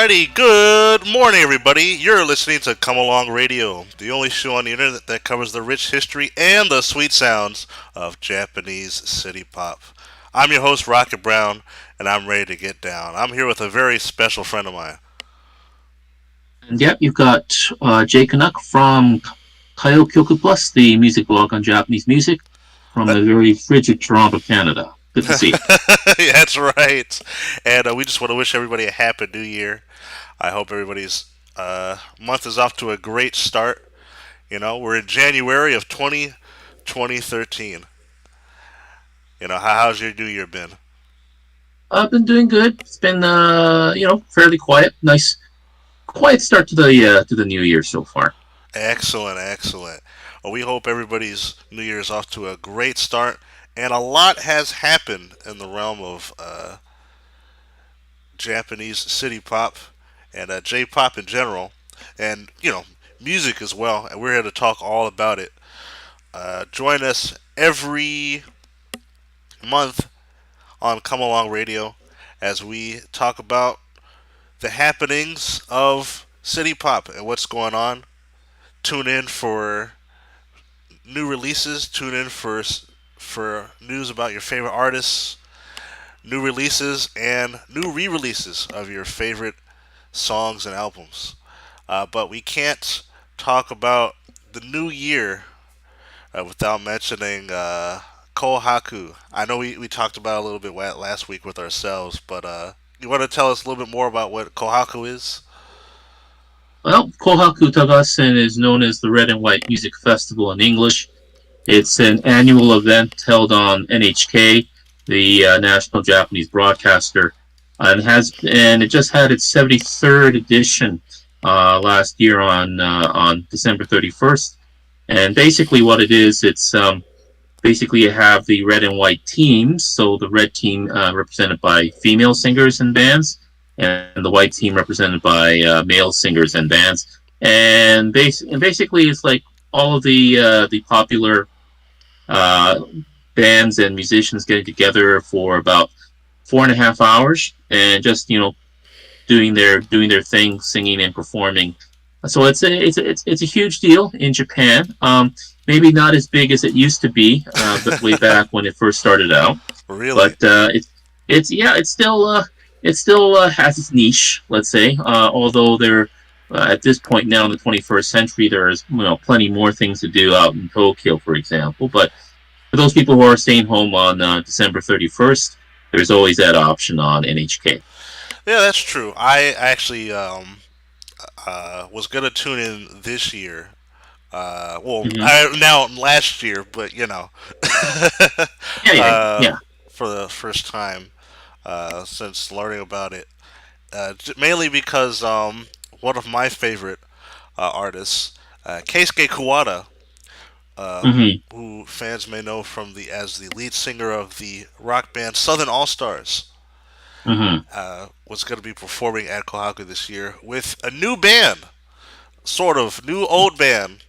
Alrighty, good morning, everybody. You're listening to Come Along Radio, the only show on the internet that covers the rich history and the sweet sounds of Japanese city pop. I'm your host, Rocket Brown, and I'm ready to get down. I'm here with a very special friend of mine. And yep, you've got Jay Canuck from Kyoku Plus, the music blog on Japanese music from the very frigid Toronto, Canada. Good to see you. That's right. And we just want to wish everybody a happy new year. I hope everybody's month is off to a great start. We're in January of 2013. How's your new year been? I've been doing good. It's been fairly quiet. Nice, quiet start to the new year so far. Excellent, excellent. Well, we hope everybody's New Year's off to a great start, and a lot has happened in the realm of Japanese city pop and J-pop in general, and music as well. And we're here to talk all about it. Join us every month on Come Along Radio as we talk about the happenings of city pop and what's going on. Tune in for new releases. Tune in for news about your favorite artists, new releases, and new re-releases of your favorite songs and albums. But we can't talk about the new year without mentioning Kohaku. I know we talked about it a little bit last week with ourselves, but you want to tell us a little bit more about what Kohaku is? Well, Kohaku Tagasen is known as the Red and White Music Festival in English. It's an annual event held on NHK, the national Japanese broadcaster, and it just had its 73rd edition last year on December 31st. And basically, what it is, it's basically you have the red and white teams. So the red team represented by female singers and bands, and the white team represented by male singers and bands. And basically, it's like all of the popular bands and musicians getting together for about 4.5 hours and just doing their thing, singing and performing. So it's a huge deal in Japan. Maybe not as big as it used to be, but way back when it first started out. Really? But it still has its niche, let's say. Although there, at this point now in the 21st century, there's plenty more things to do out in Tokyo, for example. But for those people who are staying home on December 31st, there's always that option on NHK. Yeah, that's true. I actually was gonna tune in this year. Hmm. Now last year, but Yeah, yeah, uh, yeah. for the first time since learning about it. Mainly because one of my favorite artists, Keisuke Kuwata, uh, Hmm. who fans may know from the as the lead singer of the rock band Southern All Stars, Hmm. was going to be performing at Kohaku this year with a new band, sort of new old band,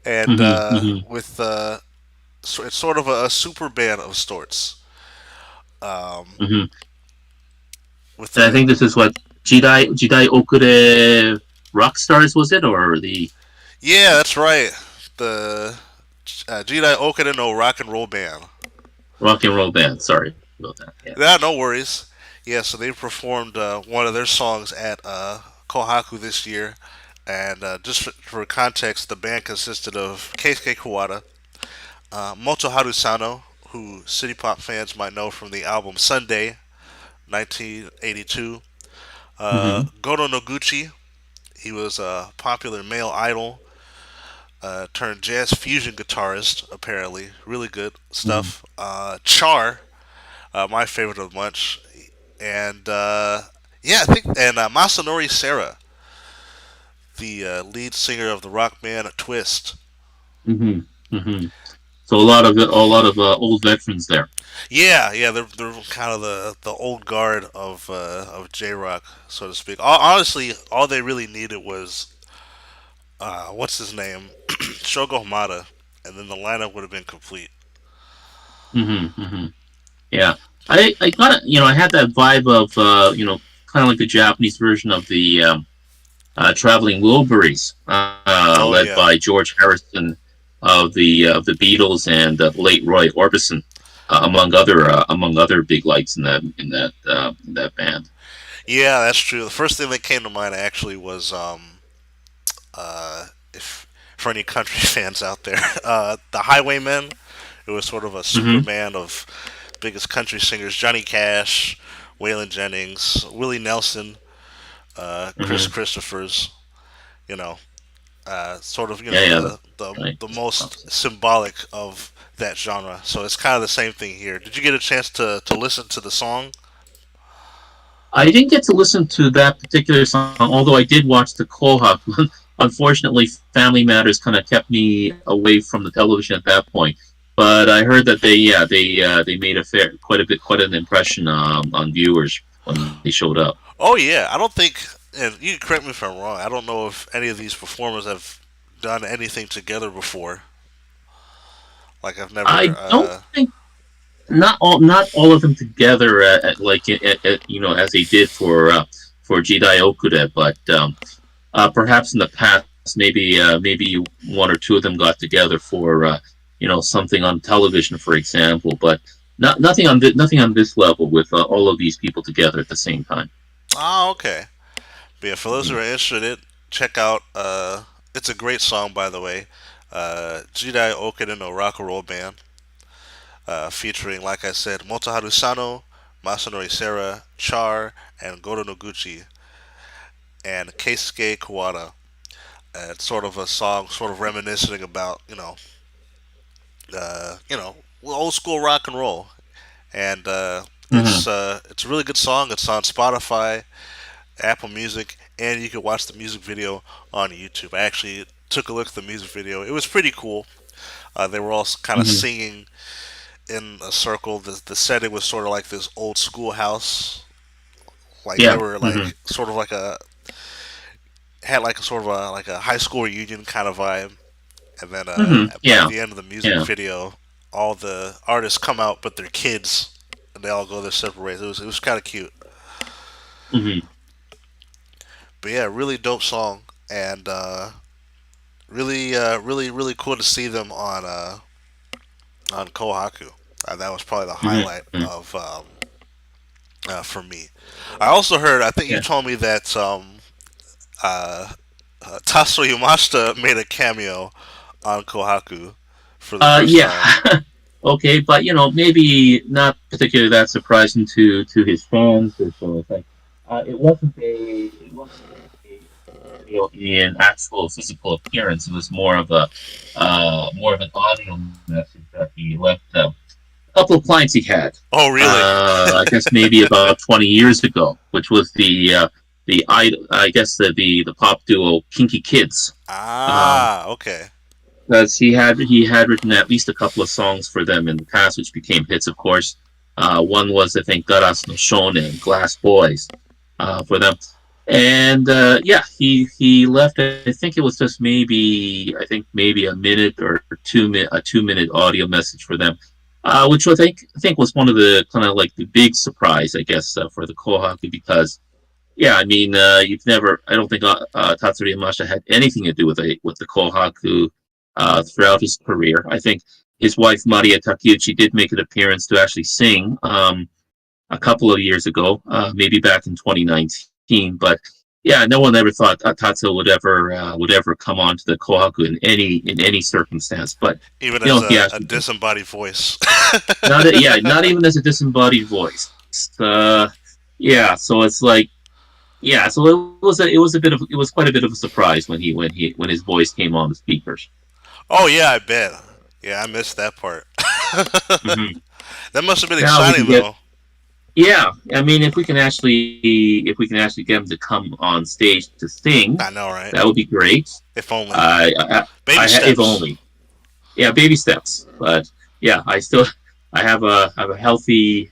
and Hmm. Hmm. with it's sort of a super band of sorts. Um, Hmm. with And I a think this is what Jidai Okure Rock Stars, was it, or the Yeah, that's right. The Jidai Okada no Rock and Roll Band. rock and roll band? Sorry about that. Yeah. Yeah, no worries. Yeah, so they performed one of their songs at Kohaku this year. And just for context, the band consisted of Keisuke Kawada, Motoharu Sano, who city pop fans might know from the album Sunday, 1982. Hmm. Goto Noguchi, he was a popular male idol turned jazz fusion guitarist, apparently. Really good Hmm. stuff. Char, my favorite of the bunch. And yeah, I think, and Masanori Sarah, the lead singer of the rock band Twist. Hmm. Hmm. So a lot of old veterans there. Yeah, yeah, they're kind of the old guard of J Rock, so to speak. Honestly, all they really needed was what's his name, Shogo Hamada, and then the lineup would have been complete. Hmm. Hmm. Yeah, I got I had that vibe of kind of like the Japanese version of the Traveling Wilburys, Oh led yeah, by George Harrison of the Beatles and late Roy Orbison, among other big lights in that band. yeah, that's true. The first thing that came to mind actually was if for any country fans out there, the Highwaymen. It was sort of a Hmm. Superman of biggest country singers: Johnny Cash, Waylon Jennings, Willie Nelson, Chris Hmm. Christophers. You know, sort of Yeah, yeah, right. the most symbolic of that genre. So it's kind of the same thing here. Did you get a chance to listen to the song? I didn't get to listen to that particular song, although I did watch the Kohawk. Unfortunately, family matters kind of kept me away from the television at that point. But I heard that they made quite an impression on viewers when they showed up. Oh yeah, I don't think, and you can correct me if I'm wrong. I don't know if any of these performers have done anything together before. Like I've never. I don't think not all of them together as they did for Jidai Okuda, but perhaps in the past maybe one or two of them got together for something on television, for example, but nothing on this level with all of these people together at the same time. Ah, okay. But yeah, for those who Hmm. are interested, check out. It's a great song, by the way. Jidai Okada no Rock and Roll Band, featuring, like I said, Motoharu Sano, Masanori Sera, Char, and Goro Noguchi, and Keisuke Kawada. It's sort of a song, sort of reminiscing about old school rock and roll. And Hmm. it's a really good song. It's on Spotify, Apple Music, and you can watch the music video on YouTube. I actually took a look at the music video. It was pretty cool. They were all kind of Hmm. singing in a circle. The setting was sort of like this old schoolhouse. Like they Yeah. were Hmm. like sort of like a had like a sort of a like a high school reunion kind of vibe. And then Hmm. by Yeah. the end of the music Yeah. video, all the artists come out, but they're kids, and they all go their separate ways. It was kind of cute. Hmm. But yeah, really dope song, and really cool to see them on Kohaku. That was probably the highlight Hmm. of for me. I also heard. I think you Yeah. told me that uh, Tasso Yamashita made a cameo on Kohaku for the first Yeah. time. Okay, but maybe not particularly that surprising to his fans or so. It's like it wasn't a cameo in actual physical appearance. It was more of an audio message that he left a couple of clients he had. Oh, really? I guess maybe about 20 years ago, which was I guess the pop duo Kinky Kids. Um, Ah, okay. because he had written at least a couple of songs for them in the past, which became hits, of course. One was I think Garas no Shonen, Glass Boys, for them, and yeah, he left. I think it was just maybe a minute or a 2 minute audio message for them, which I think was one of the kind of like the big surprise, I guess, for the Kohaku because. Yeah, I mean, I don't think Tatsuri Yamashita had anything to do with the Kohaku throughout his career. I think his wife Maria Takeuchi did make an appearance to actually sing a couple of years ago, maybe back in 2019. But yeah, no one ever thought Tatsu would ever come on to the Kohaku in any circumstance. But Even as he a actually did. disembodied voice. Not even as a disembodied voice. Uh, yeah, so it's like so it was quite a bit of a surprise when his voice came on the speakers. Oh yeah, I bet. Yeah, I missed that part. Hmm. That must have been Now we can exciting get though. Yeah, I mean, if we can actually get him to come on stage to sing, I know, right? that would be great. If only. Baby If steps. only. Yeah, baby steps. But yeah, I have a healthy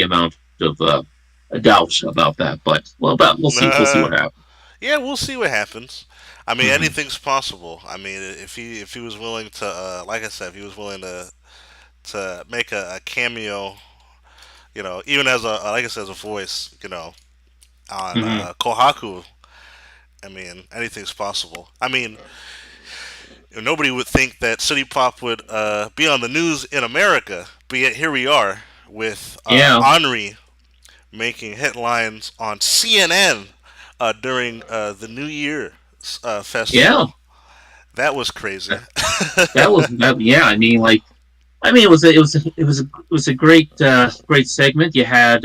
amount of doubt about that. But well, but we'll see what happens. Yeah, we'll see what happens. I mean, Hmm. anything's possible. I mean, if he was willing to, like I said, if he was willing to make a cameo, even as a like I said, as a voice, on Hmm. Kohaku. I mean, anything's possible. I mean, nobody would think that City Pop would be on the news in America, but yet here we are with Yeah, Henri making headlines on CNN during the New Year yeah. festival. That was crazy. That was that. Yeah, I mean, like, it was a great great segment. You had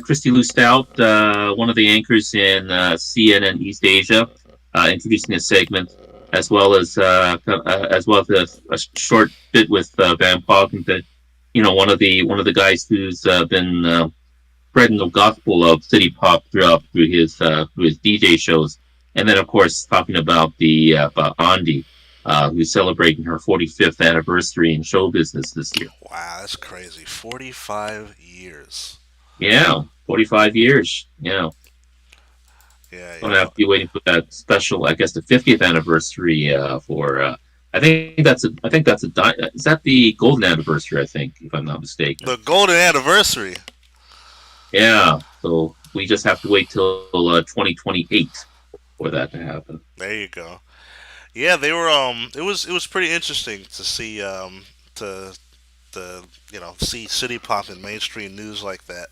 Christy Lou Stout, one of the anchors in CNN East Asia, introducing a segment, as well as a short bit with Van Poggen, that one of the guys who's been spreading the gospel of city pop through his DJ shows, and then of course talking about Andy, who's celebrating her 45th anniversary in show business this year. Wow, that's crazy. 45 years. Yeah, 45 years. Yeah, Yeah, gonna have to be waiting for that special, I guess, the 50th anniversary for. I think that's is that the golden anniversary? I think, if I'm not mistaken. the golden anniversary. Yeah, so we just have to wait till 2028 for that to happen. There you go. Yeah, they were. It was pretty interesting to see to see City Pop in mainstream news like that.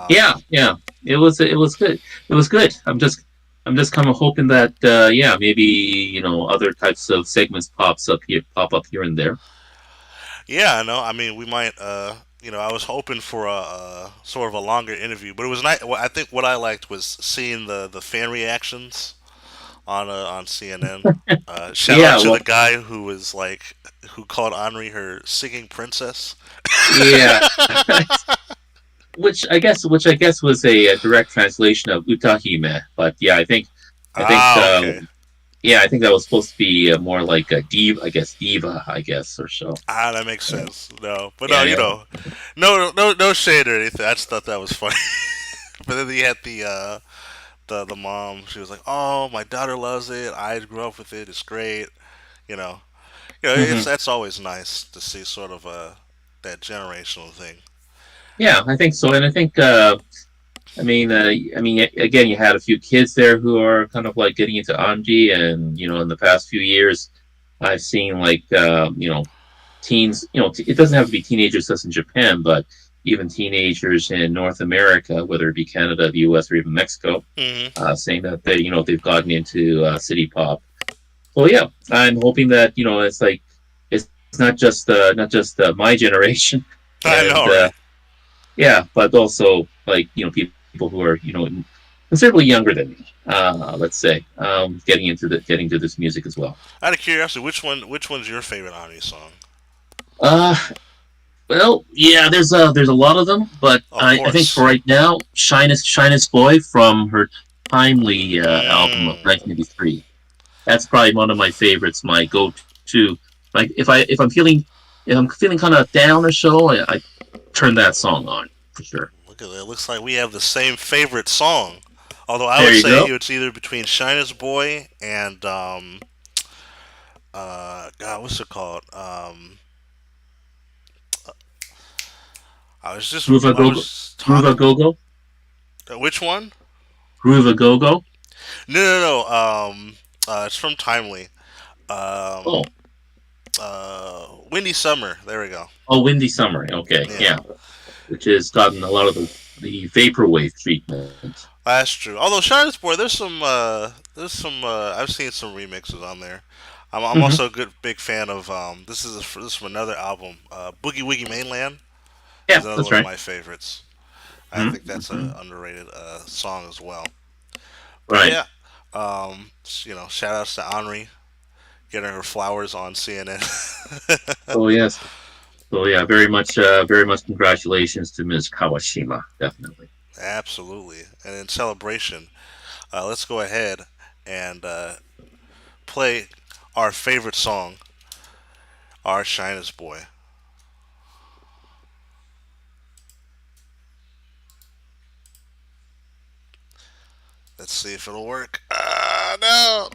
Yeah, yeah, it was good. It was good. I'm just kind of hoping that yeah, maybe other types of segments pop up here and there. Yeah, I know. I mean, we might. I was hoping for a sort of a longer interview, but it was nice. I think what I liked was seeing the fan reactions on CNN. Shout out Yeah, to well, the guy who called Henri her singing princess. yeah, which I guess was a direct translation of Utahime, but yeah, I think Ah, okay. yeah, I think that was supposed to be more like a diva, I guess, or so. Ah, that makes sense. No, but no, Yeah, yeah. no shade or anything. I just thought that was funny. But then you had the mom. She was like, "Oh, my daughter loves it. I grew up with it. It's great." You know, it's Hmm. that's always nice to see sort of that generational thing. Yeah, I think so, and I think I mean, again, you had a few kids there who are kind of like getting into Anji, and in the past few years, I've seen like teens. It doesn't have to be teenagers just in Japan, but even teenagers in North America, whether it be Canada, the U.S., or even Mexico, Hmm. saying that they've gotten into city pop. So yeah, I'm hoping that it's not just my generation, I and know, right? yeah, but also like people who are considerably younger than me, let's say, getting to this music as well. Out of curiosity, which one's your favorite Ani song? Uh, well, yeah, there's a lot of them, but Of I think for course. right now, Shyness Boy from her timely album of Mm. 1983. That's probably one of my favorites. My go-to, like if I'm feeling kind of down or so, I turn that song on for sure. Look at it. It looks like we have the same favorite song. Although I There would you say go. it's either between Shyness Boy and God, what's it called? Groove I Go was Groove talking. Go Go Which one? Groove Go Go. No, no, no. It's from Timely. Um, Oh, Windy Summer. There we go. oh, Windy Summer. Okay, Yeah, yeah, which has gotten a lot of the vaporwave treatment. that's true. Although Shyness Boy, there's some. I've seen some remixes on there. I'm Hmm. also a good big fan of. This is from another album. Boogie Woogie Mainland is Yeah, another that's one of right. my favorites. I think that's Mm-hmm. an underrated song as well. But Right. yeah, shout outs to Henri getting her flowers on CNN. Oh yes. So yeah, very much congratulations to Ms. Kawashima. Definitely. Absolutely. And in celebration, let's go ahead and play our favorite song, Our Shyness Boy. Let's see if it'll work. No!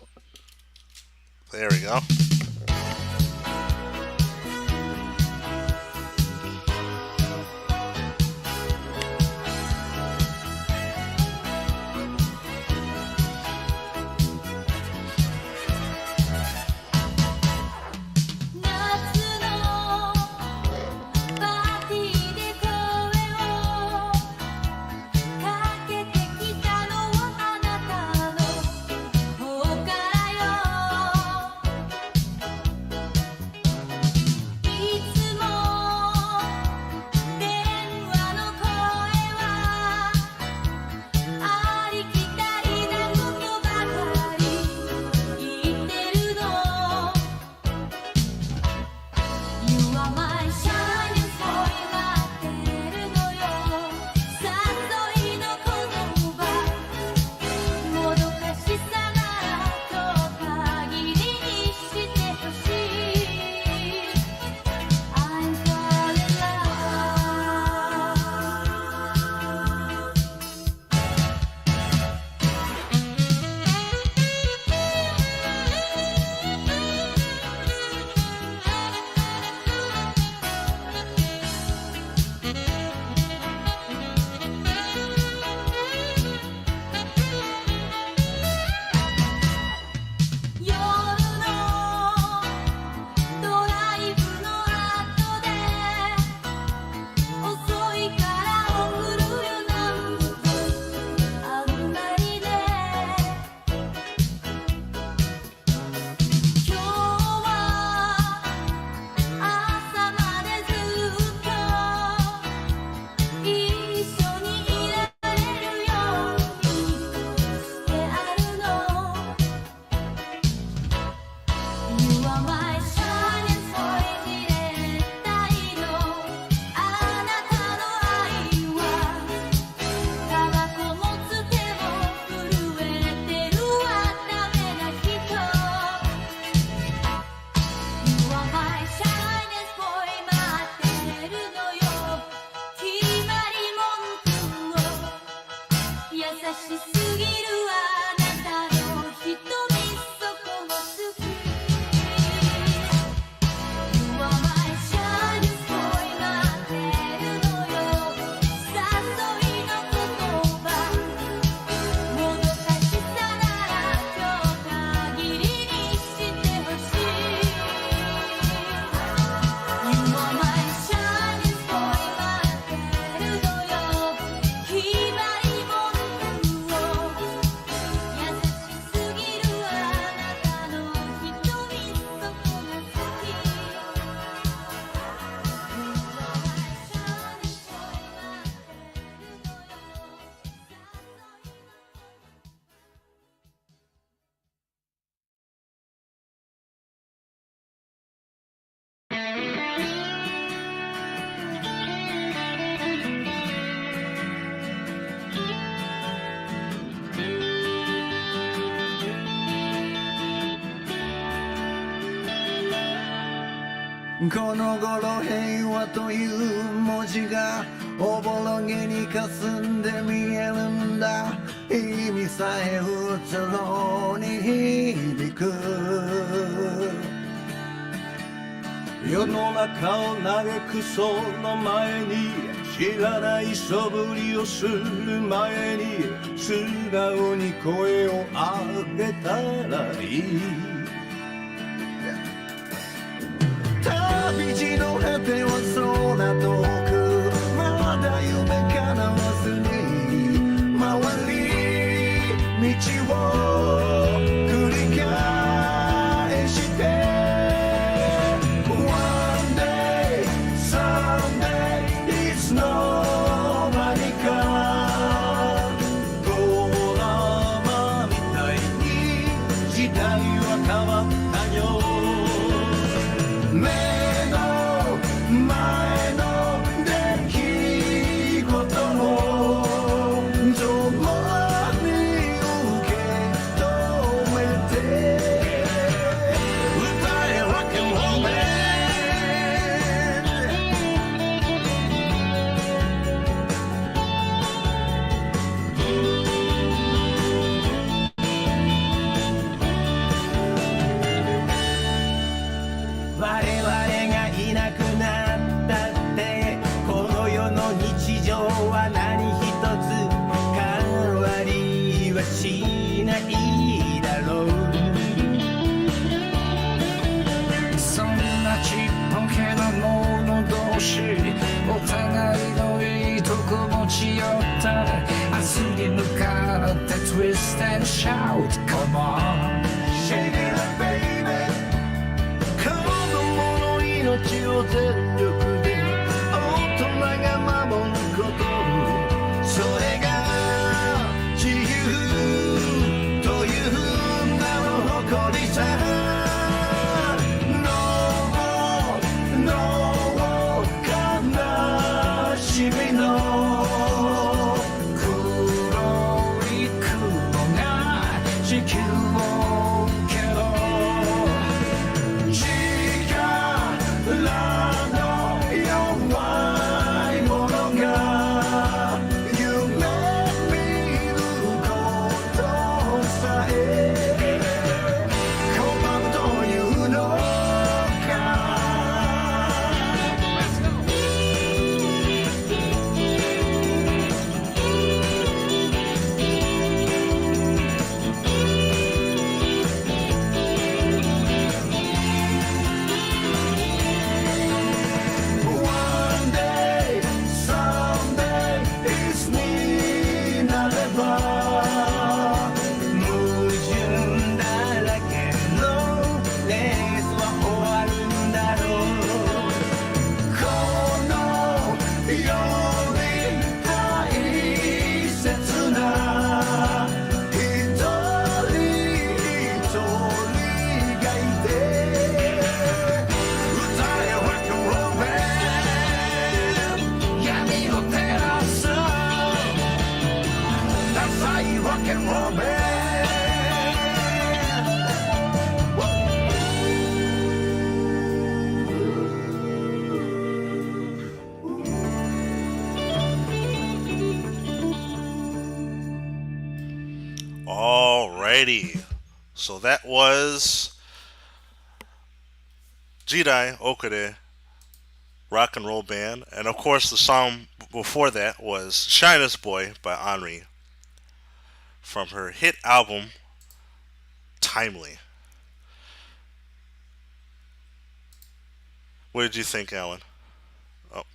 There we go. この頃平和という文字がおぼろげに霞んで見えるんだ。意味さえうつろに響く。世の中を嘆くその前に、知らない素振りをする前に、素直に声を上げたらいい。旅路の果てはそんな遠く、まだ夢叶わずに回り道を繰り返して、One day, someday,いつの間にかドラマみたいに時代は変わったよ。目の前の出来事も共に受け止めて、歌え Rock and Roll Man。 我々がいなくなったって、この世の日常は何一つ変わりはしないだろう。そんなちっぽけな者同士、お互いのいいとこ持ち寄った明日に向かって Twist and shout Come on Shake it up baby。 子供の命を全力で大人が守ること、それが自由という名の誇りさ。悲しみの黒い雲が地球を覆うけど、力の弱い者が夢見ることさえ拒むというのか。One day, someday, いつになれば矛盾だらけのレースは終わるんだろう。この世に大切な一人一人がいて、歌え Rock and Roll Man。 闇を照らすダサい Rock and Roll Man。 Alrighty. So that was Jidai Okade Rock and Roll Band. And of course, the song before that was Shyness Boy by Henri from her hit album Timely. What did you think, Alan? Oh.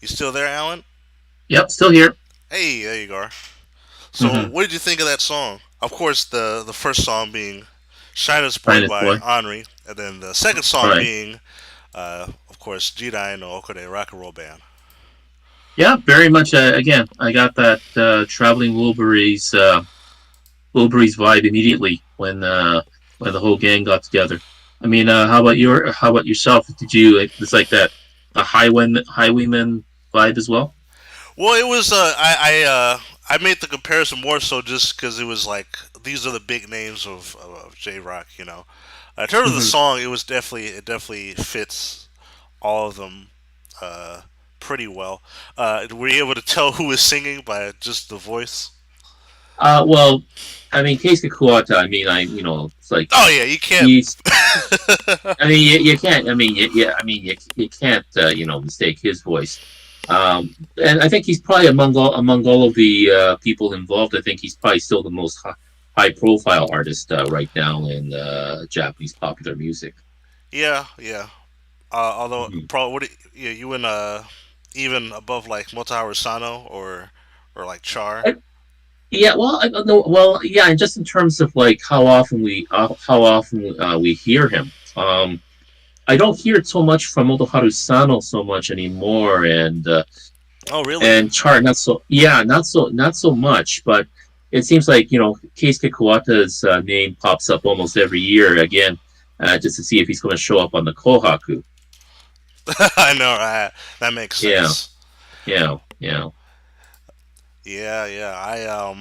You still there, Alan? Yep, still here. Hey, there you are. So, what did you think of that song? Of course, the first song being Shyness Boy Shyness by Boy. Henri, and then the second song Right. being, of course, Jidai no Okade Rock and Roll Band. Yeah, very much. Again, I got that traveling Wilburys vibe immediately when the whole gang got together. I mean, how about yourself? Did you? It's like that a highwayman vibe as well. Well, it was. I made the comparison more so just because it was like these are the big names of J Rock. In terms of the Hmm. song, it definitely fits all of them uh, pretty well. Were you able to tell who was singing by just the voice? Well, I mean, Keisuke Kuwata. I mean, it's like Oh yeah, you can't. he's. I mean, you can't. I mean, you can't. Mistake his voice. And I think he's probably among all of the people involved. I think he's probably still the most high profile artist right now in Japanese popular music. Yeah, yeah. Although Mhm. probably yeah, you in even above like Motoharu Sano or like Char. Yeah, well, I don't know. Well, yeah, and just in terms of like how often we hear him. I don't hear it so much from Motoharu Sano so much anymore, Oh really? and Chart not so. Yeah, not so much. But it seems like Keisuke Kawata's name pops up almost every year again, just to see if he's going to show up on the Kohaku. I know, right? That makes Yeah, sense. yeah, yeah. Yeah, yeah.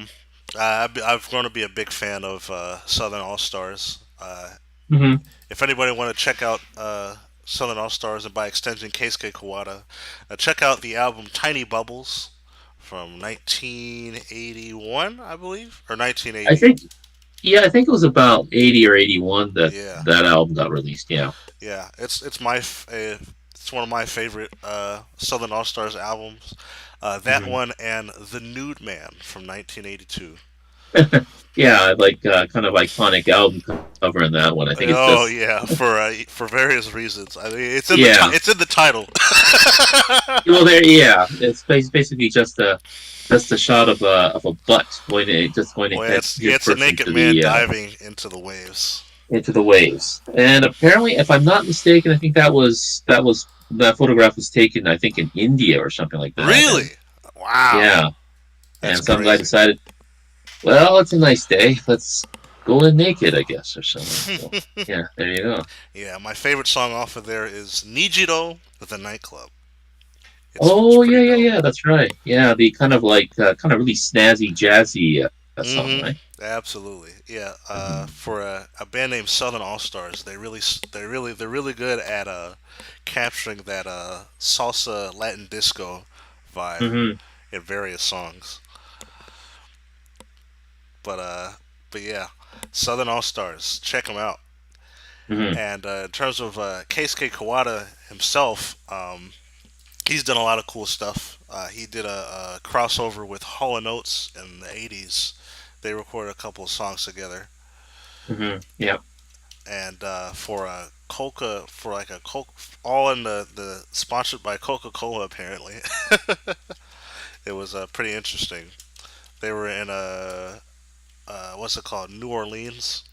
I've grown to be a big fan of Southern All Stars. Hmm. If anybody want to check out Southern All Stars and by extension Keisuke Kawada, check out the album Tiny Bubbles from 1981, I believe, or I 1980. think Yeah, I think it was about 80 or 81 that Yeah, that album got released. Yeah. yeah. It's one of my favorite Southern All Stars albums. That Hmm. one and The Nude Man from 1982. Yeah, like kind of iconic album cover in that one. I think it's Oh just yeah, for various reasons. I mean, yeah. it's in the title. Well, yeah, it's basically just a shot of a butt going to Well, head yeah, head it's a first naked into man the diving into the waves. waves. And apparently, if I'm not mistaken, I think that photograph was taken, I think, in India or something like that. And Really? Wow, yeah, that's and some guy crazy. decided, well, it's a nice day. Let's go in naked, I guess, or something. So, yeah, there you go. Yeah, my favorite song off of there is Nijiro the Nightclub. It's Oh, yeah, pretty yeah, dope. yeah. That's right. Yeah, the kind of like kind of really snazzy, jazzy song, Mm-hmm. right? Absolutely. Yeah. Hmm. For a band named Southern All Stars, they're really good at capturing that salsa Latin disco vibe Hmm. in various songs. But uh, but yeah, Southern All Stars, check them out. Hmm. And in terms of Keisuke Kawada himself, he's done a lot of cool stuff. He did a crossover with Hall and Oates in the '80s. They recorded a couple of songs together, Hmm. Yeah. and for a Coca, for like a Coke, all in the sponsored by Coca Cola apparently. It was pretty interesting. They were in a what's it called, New Orleans,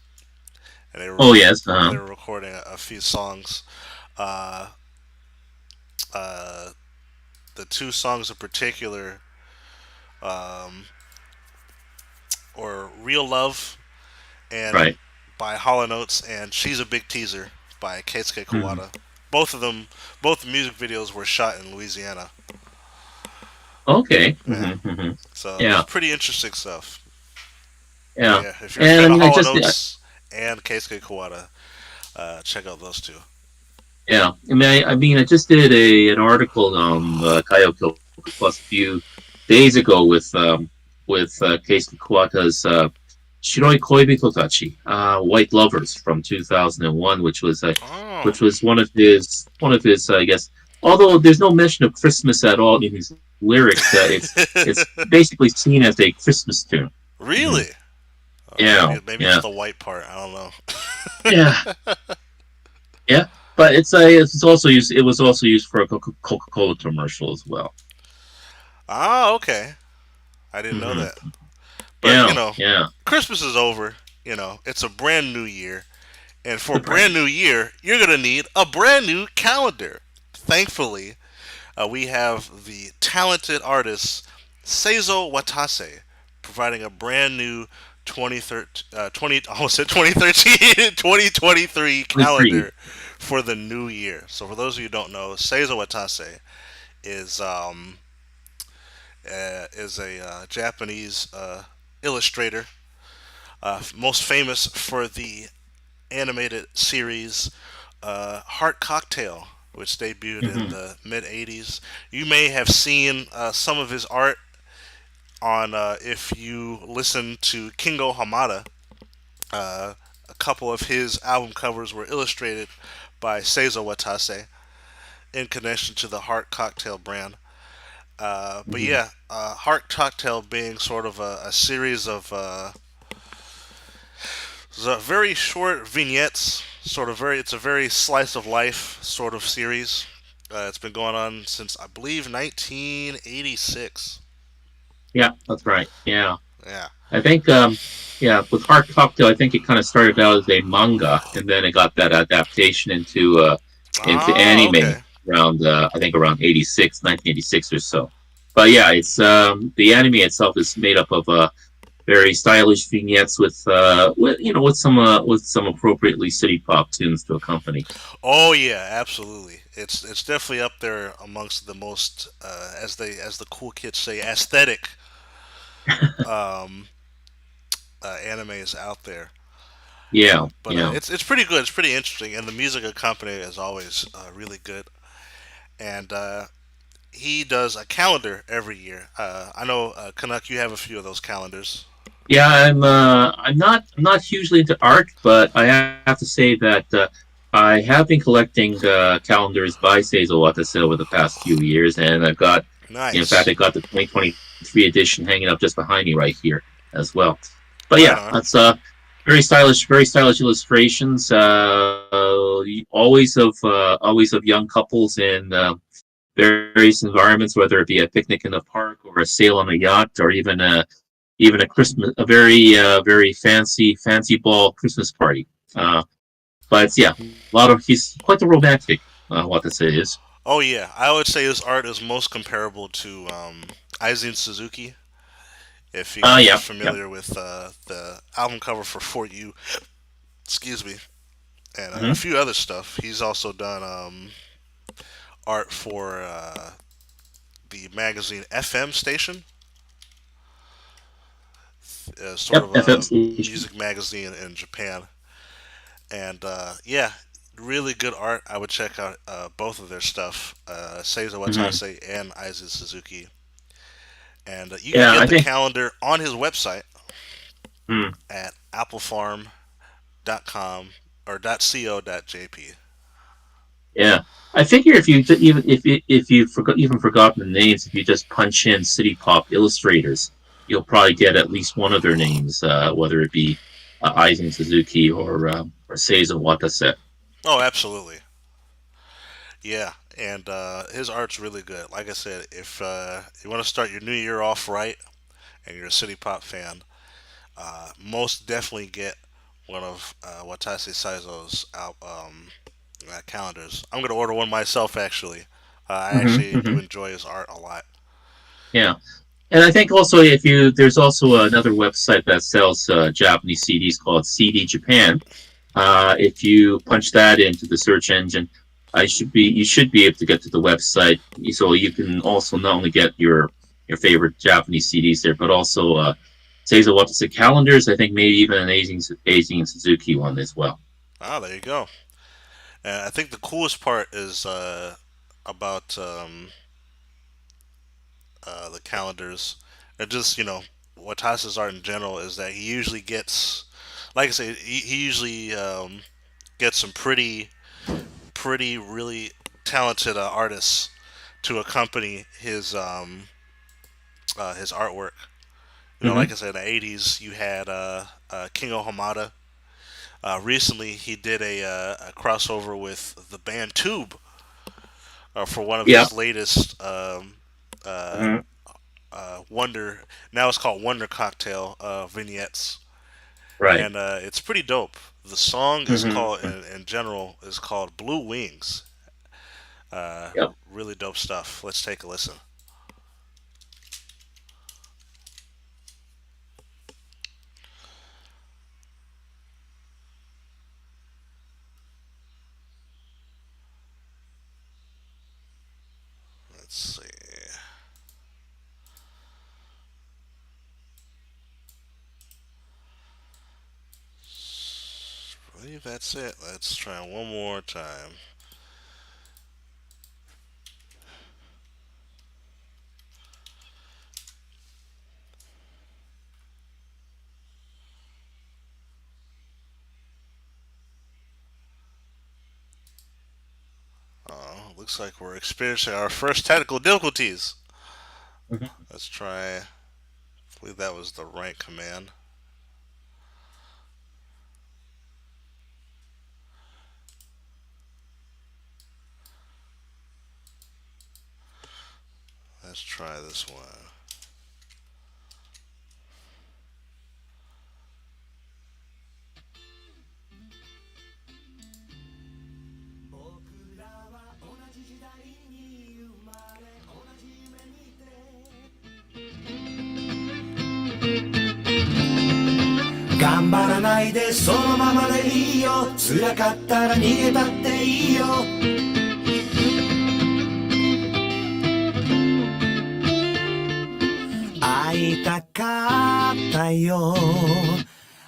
and Oh, yes. they were recording a few songs. Uh, uh, the two songs in particular, um, or "Real Love" and Right. by Hall and Oates, and "She's a Big Teaser" by Keisuke Hmm. Kawada. Both of them, both music videos were shot in Louisiana. Okay. Yeah, Hmm. so it's Yeah. pretty interesting stuff. But Yeah. yeah, if you're a And fan I of mean, I Hall and just Oates and Keisuke Kawada, check out those two. yeah. I just did an article on Kaio Plus a few days ago with Keisuke Kuwata's Shiroi Koibito Tachi, White Lovers from 2001, Oh, which was one of his I guess. Although there's no mention of Christmas at all in his lyrics, it's basically seen as a Christmas tune. Hmm. really? Yeah, Maybe it's yeah, the white part. I don't know. yeah, yeah. But it was also used for a Coca-Cola commercial as well. Ah, okay. I didn't know Hmm. that. But Yeah, yeah. Christmas is over. It's a brand new year. And for a The brand brand. new year, you're going to need a brand new calendar. Thankfully, we have the talented artist Seizo Watase providing a brand new 2013, 20, almost said 2013, 2023 23. calendar for the new year. So for those of you who don't know, Seizo Watase is is a Japanese illustrator, most famous for the animated series Heart Cocktail, which debuted in Hmm. the mid 80s. You may have seen some of his art on if you listen to Kingo Hamada. Uh, a couple of his album covers were illustrated by Seizo Watase in connection to the Heart Cocktail brand. But Hmm. yeah, Heart Cocktail being sort of a series of very short vignettes, sort of very. It's a very slice of life sort of series. It's been going on since I believe 1986. Yeah, that's right. Yeah. Yeah. I think, yeah, with Heart Cocktail, I think it kind of started out as a manga, and then it got that adaptation into Ah, anime okay. around, I think around 1986 or so. But yeah, it's the anime itself is made up of very stylish vignettes with some appropriately city pop tunes to accompany. Oh yeah, absolutely. It's definitely up there amongst the most, as the cool kids say, aesthetic um, animes out there. Yeah, But yeah. it's pretty good. It's pretty interesting, and the music accompaniment is always really good. And he does a calendar every year. I know Canuck, you have a few of those calendars. Yeah, I'm not hugely into art, but I have to say that I have been collecting calendars by Seizo Watase over the past few years, and in fact, Nice, I got the 2023 edition hanging up just behind me right here as well. But right yeah, on. that's very stylish illustrations. Always of young couples in various environments, whether it be a picnic in the park or a sail on a yacht, or even a very fancy ball Christmas party. But yeah, he's quite the romantic. What this is. Oh yeah, I would say his art is most comparable to Aizen Suzuki. If you guys are Yeah, yeah. familiar with the album cover for You, excuse me, and a Hmm. few other stuff. He's also done art for the magazine FM station, sort Yep, of FM a station. music magazine in Japan. And yeah, really good art. I would check out both of their stuff, Seizo Hmm. Watase and Aizu Suzuki. And you can Yeah, get I the think. calendar on his website Hmm. at applefarm.com or .co.jp. Yeah, I figure if you if you forgot even forgotten the names, if you just punch in City Pop illustrators, you'll probably get at least one of their names, whether it be Aizen Suzuki or Seizo Watase. Oh, absolutely. Yeah, and his art's really good. Like I said, if you want to start your new year off right and you're a City Pop fan, most definitely get one of Watase Saizo's calendars. I'm gonna order one myself. Actually, I Hmm. actually do Hmm. enjoy his art a lot. Yeah, and I think also if you there's also another website that sells Japanese CDs called CD Japan. If you punch that into the search engine, you should be able to get to the website. So you can also not only get your favorite Japanese CDs there, but also Seizo Watase calendars. I think maybe even an Asian Suzuki one as well. Ah, there you go. And I think the coolest part is about the calendars, and just Watasa's art in general is that he usually gets, like I say, he usually gets some pretty really talented artists to accompany his artwork. Like Hmm. I said, in the '80s, you had Kingo Hamada. Recently, he did a crossover with the band Tube for one of Yeah. his latest uh, Hmm. Wonder. Now it's called Wonder Cocktail vignettes, Right. and it's pretty dope. The song is called, Hmm. in general, is called Blue Wings. Yep. Really dope stuff. Let's take a listen. Let's see. believe that's it. Let's try one more time. Looks like we're experiencing our first technical difficulties. Mhm. Let's try. I believe that was the right command. Let's try this one.頑張らないでそのままでいいよ辛かったら逃げたっていいよ会いたかったよ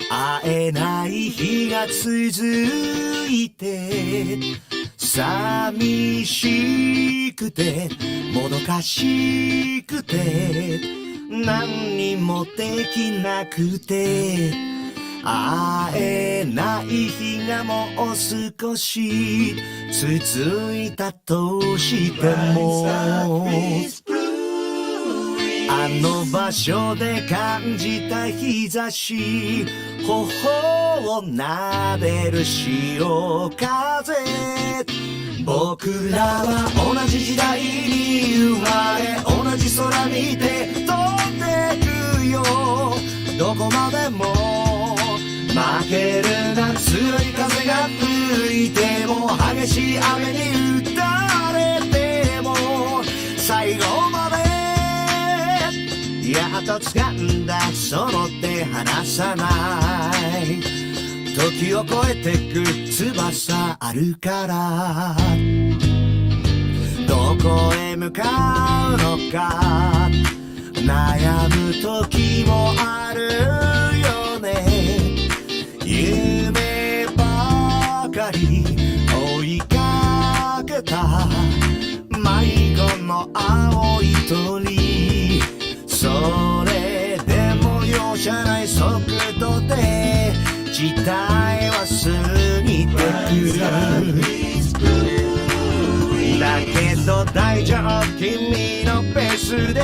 会えない日が続いて寂しくてもどかしくて何にもできなくて会えない日がもう少し続いたとしてもあの場所で感じた日差し頬を撫でる潮風僕らは同じ時代に生まれ同じ空見て飛んでくよどこまでも負けるな強い風が吹いても激しい雨に打たれても最後までやっと掴んだその手離さない時を超えてく翼あるからどこへ向かうのか悩む時もあるよね夢ばかり追いかけた迷子の青い鳥それでも容赦ない速度で時代は過ぎてくだけど大丈夫君のペースで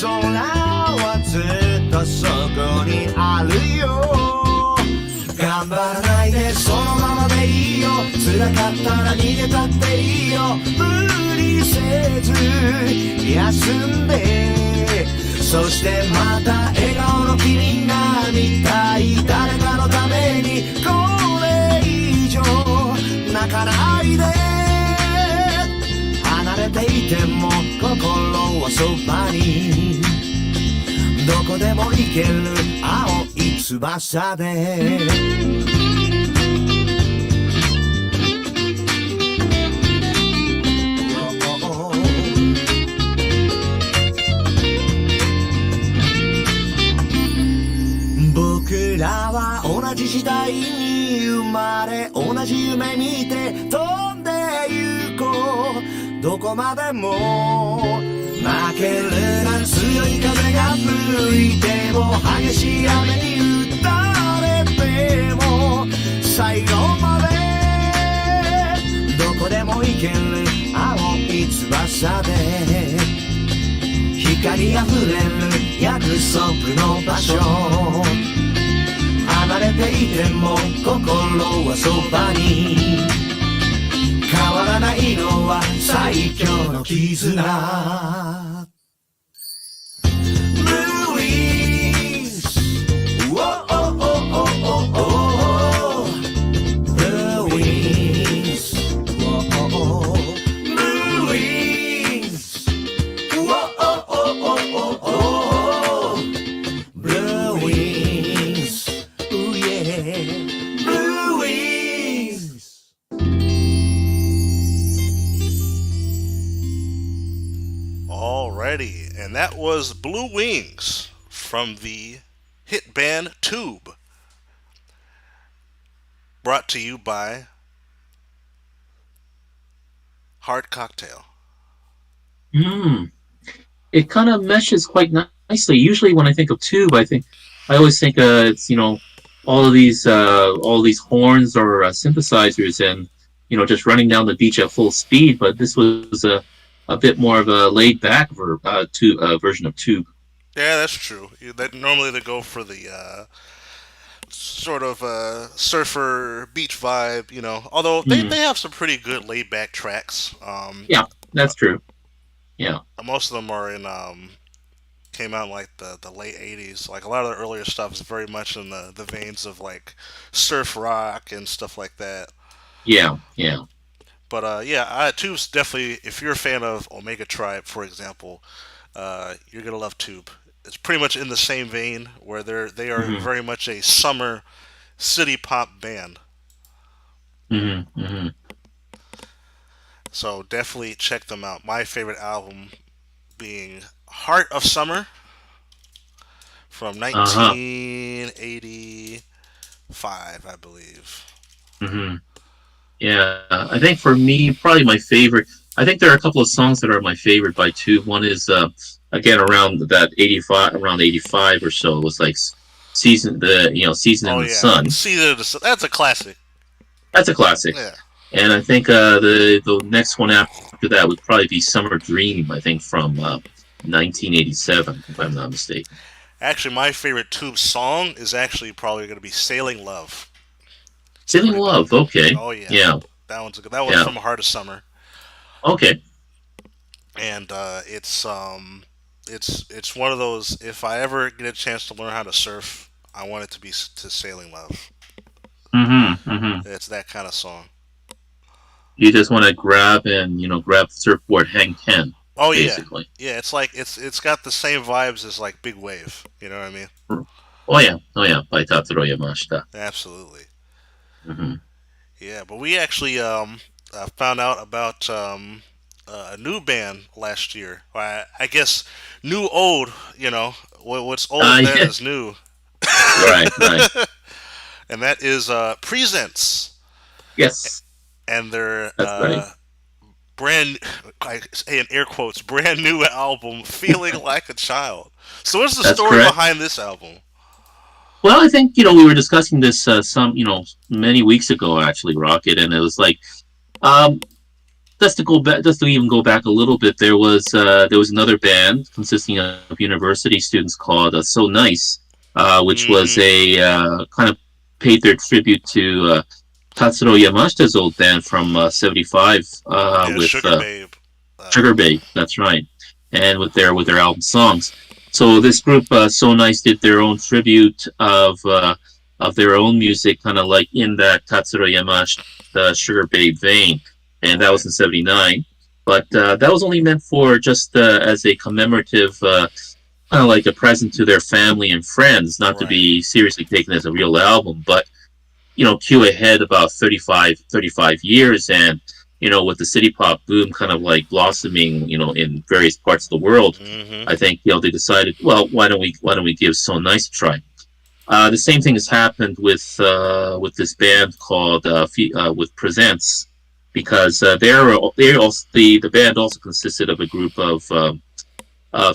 空はずっとそこにあるよ頑張らないでそのままでいいよ辛かったら逃げたっていいよ無理せず休んでそしてまた笑顔の君が見たい誰かのためにこれ以上泣かないで離れていても心はそばにどこでも行ける青い翼で僕らは同じ時代に生まれ同じ夢見て飛んで行こうどこまでも負けるな強い風が吹いても激しい雨に打たれても最後までどこでも行ける青い翼で光あふれる約束の場所離れていても心はそばに変わらないのは最強の絆 Blue Wings oh, oh, oh, oh, oh, oh. Blue Wings oh, oh, oh. Blue Wings oh, oh, oh, oh, oh, oh. Blue Wings ooh yeah Blue Wings Alrighty, and that was Blue Wings from the hit band Tube. Brought to you by Hard Cocktail. Hmm. It kind of meshes quite nicely. Usually, when I think of tube, I always think it's all of these horns or synthesizers and just running down the beach at full speed. But this was a bit more of a laid back version of tube. Yeah, that's true. That normally they go for the sort of surfer beach vibe, Although Hmm. they have some pretty good laid back tracks. Yeah, that's true. Yeah. Most of them are in came out in like the late '80s. Like a lot of the earlier stuff is very much in the veins of like surf rock and stuff like that. Yeah. Yeah. But yeah, Tube's definitely. If you're a fan of Omega Tribe, for example, you're gonna love Tube. It's pretty much in the same vein where they are Hmm. very much a summer city pop band. Hmm. Hmm. So definitely check them out. My favorite album being Heart of Summer from Uh huh. 1985, I believe. Hmm. Yeah, I think for me, probably my favorite. I think there are a couple of songs that are my favorite by Tube. One is again around that 85, around 85 or so. It was like season Oh in the yeah, sun. That's a classic. That's a classic. Yeah. And I think the next one after that would probably be Summer Dream. I think from 1987, if I'm not mistaken. Actually, my favorite Tube song is actually probably going to be "Sailing Love." It's Sailing pretty dope. Love. Okay. Oh yeah, Yeah. that one's Yeah. from Heart of Summer, Okay. and it's one of those. If I ever get a chance to learn how to surf, I want it to be to "Sailing Love." Mm-hmm. Mm-hmm. It's that kind of song. You just want to grab the surfboard, hang ten, Oh yeah, basically. yeah. It's like it's got the same vibes as like Big Wave. You know what I mean? Oh yeah, by Tatsuro Yamashita. Absolutely. Hmm. Yeah, but we actually found out about a new band last year. I guess new old. What's old then Yeah, is new, right, right. and that is Presents Yes, and their that's right. brand. I say in air quotes, brand new album, "Feeling Like a Child." So, what's the That's story correct. behind this album? Well, I think we were discussing this many weeks ago, actually, Rocket, and it was like, um, just to even go back a little bit, there was another band consisting of university students called So Nice, which was Mm-hmm. a kind of paid their tribute to Tatsuro Yamashita's old band from '75 Yeah, with Sugar Babe. Sugar Babe. That's right, and with their album songs. So this group, So Nice, did their own tribute of their own music, kind of like in that Tatsuro Yamashita Sugar Babe vein, and that Right. was in '79. But that was only meant for just as a commemorative, kind of like a present to their family and friends, not to Right. be seriously taken as a real album. But cue ahead about 35 years, and with the city pop boom kind of like blossoming in various parts of the world, Mm-hmm. I think they decided, well, why don't we give So Nice a try. The same thing has happened with this band called with Presents, because they also the band also consisted of a group of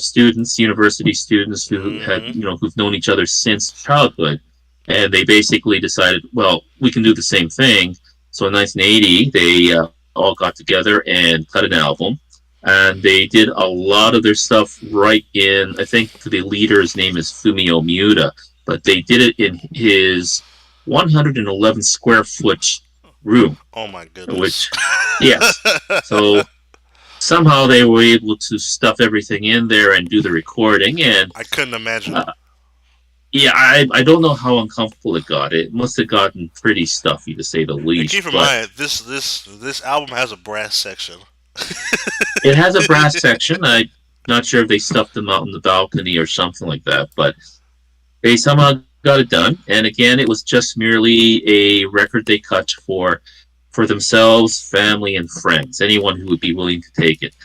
students, university students who had Mm-hmm. who've known each other since childhood, and they basically decided, well, we can do the same thing. So in 1980, they all got together and cut an album, and they did a lot of their stuff right in. I think the leader's name is Fumio Miura, but they did it in his 111 square foot room, Oh my goodness. which, yes. So somehow they were able to stuff everything in there and do the recording. And I couldn't imagine. uh, yeah, I don't know how uncomfortable it got. It must have gotten pretty stuffy, to say the And least. keep in But mind, this album has a brass section. it has a brass section. I'm not sure if they stuffed them out on the balcony or something like that, but they somehow got it done. And again, it was just merely a record they cut for themselves, family, and friends, anyone who would be willing to take it.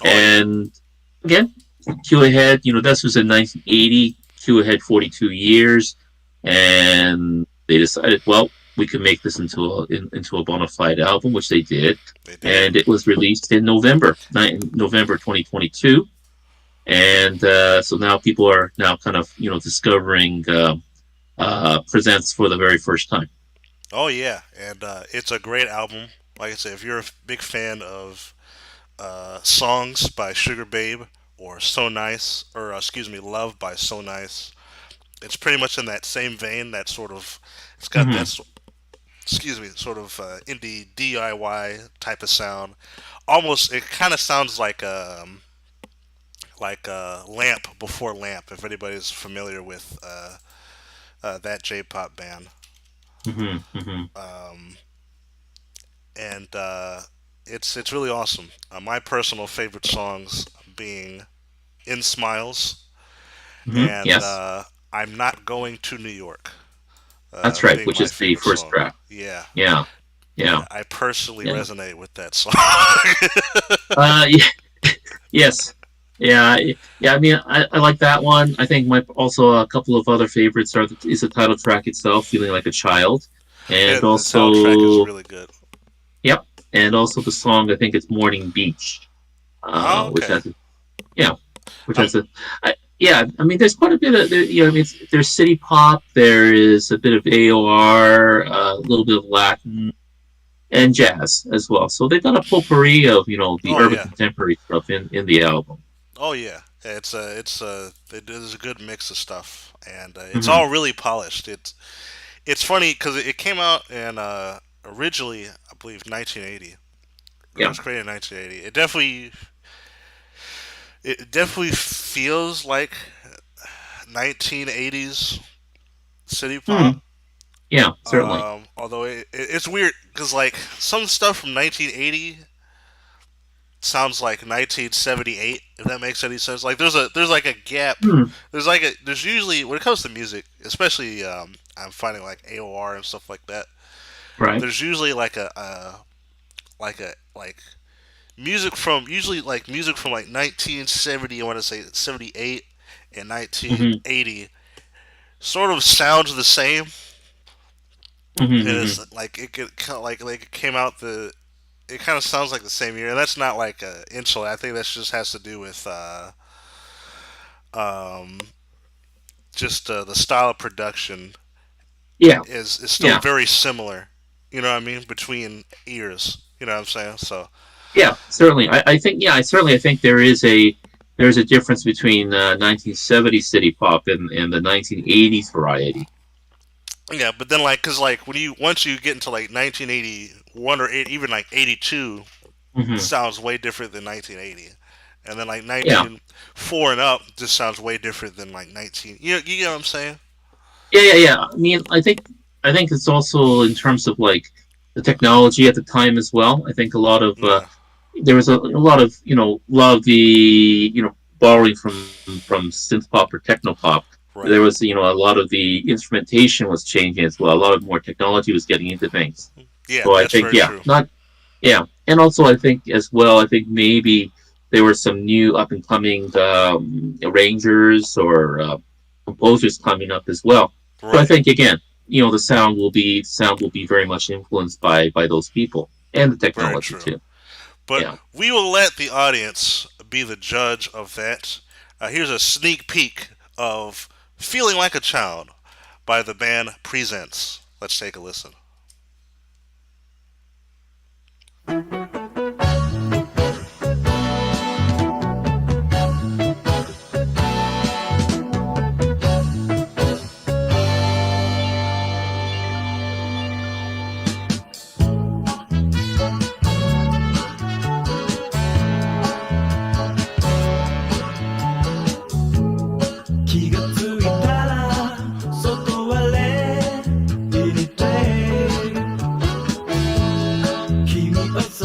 Oh yeah. And again, Q ahead, this was in 1980. Q ahead 42 years, and they decided, well, we could make this into a bona fide album, which they did, They did. and it was released in November 2022. And so now people are now kind of discovering Presents for the very first time. Oh yeah, and it's a great album. Like I said, if you're a big fan of songs by Sugar Babe or So Nice, or excuse me, Love by So Nice, it's pretty much in that same vein. That sort of, it's got Mhm. that excuse me, sort of indie DIY type of sound. Almost, it kind of sounds like Lamp before Lamp. If anybody's familiar with that J-pop band, Mhm. Mhm. and it's really awesome. My personal favorite songs being "In Smiles" Mhm. and Yes, "I'm Not Going to New York," that's right. being Which my is the favorite first song. track. Yeah, Yeah. yeah, Yeah. I personally Yeah. resonate with that song. Yeah. Yes. Yeah. Yeah. I mean, I like that one. I think my also a couple of other favorites is the title track itself, "Feeling Like a Child," Yeah, and the title track is also really good. yep, and also the song I think it's "Morning Beach," Oh, which okay. has yeah, which I'm has yeah. I mean, there's quite a bit of I mean, there's city pop, there is a bit of AOR, a little bit of Latin, and jazz as well. So they've got a potpourri of the oh urban yeah. contemporary stuff in the album. Oh yeah, there's a good mix of stuff, and it's Hmm. all really polished. It's funny because it came out in originally, I believe, 1980. It Yeah. was created in 1980. It definitely feels like 1980s city Hmm. pop. Yeah. Certainly. Although it's weird because like some stuff from 1980 sounds like 1978, if that makes any sense. Like there's like a gap. Hmm. There's usually when it comes to music, especially I'm finding like AOR and stuff like that. Right. There's usually like music from like 1970. I want to say 78 and Hmm. 1980 sort of sounds the same. And Hmm. it's like it could kind of like it came out the it kind of sounds like the same year. And that's not like a insult. I think that just has to do with um, just the style of production Yeah. is still Yeah. very similar. You know what I mean between ears. You know what I'm saying? So Yeah. Certainly. I think. Yeah. I think there's a difference between 1970s city pop and the 1980s variety. yeah, but then like, cause like when you once you get into like 1981 or even like 82, Hmm. sounds way different than 1980, and then like Yeah. 1904 and up just sounds way different than like 19. You get what I'm saying? Yeah. Yeah. Yeah. I mean, I think it's also in terms of like the technology at the time as well. I think a lot of Yeah, there was a lot of a lot of the borrowing from synth pop or techno pop. right. There was a lot of the instrumentation was changing as well. A lot of more technology was getting into things. Yeah, So I that's think very true. not yeah, and also I think as well. I think maybe there were some new up and coming arrangers or composers coming up as well. So I Right, think again, the sound will be very much influenced by those people and the very technology true. too. But Yeah. we will let the audience be the judge of that. Here's a sneak peek of "Feeling Like a Child" by the band Presents. Let's take a listen.気がついたら外はレディーで君を支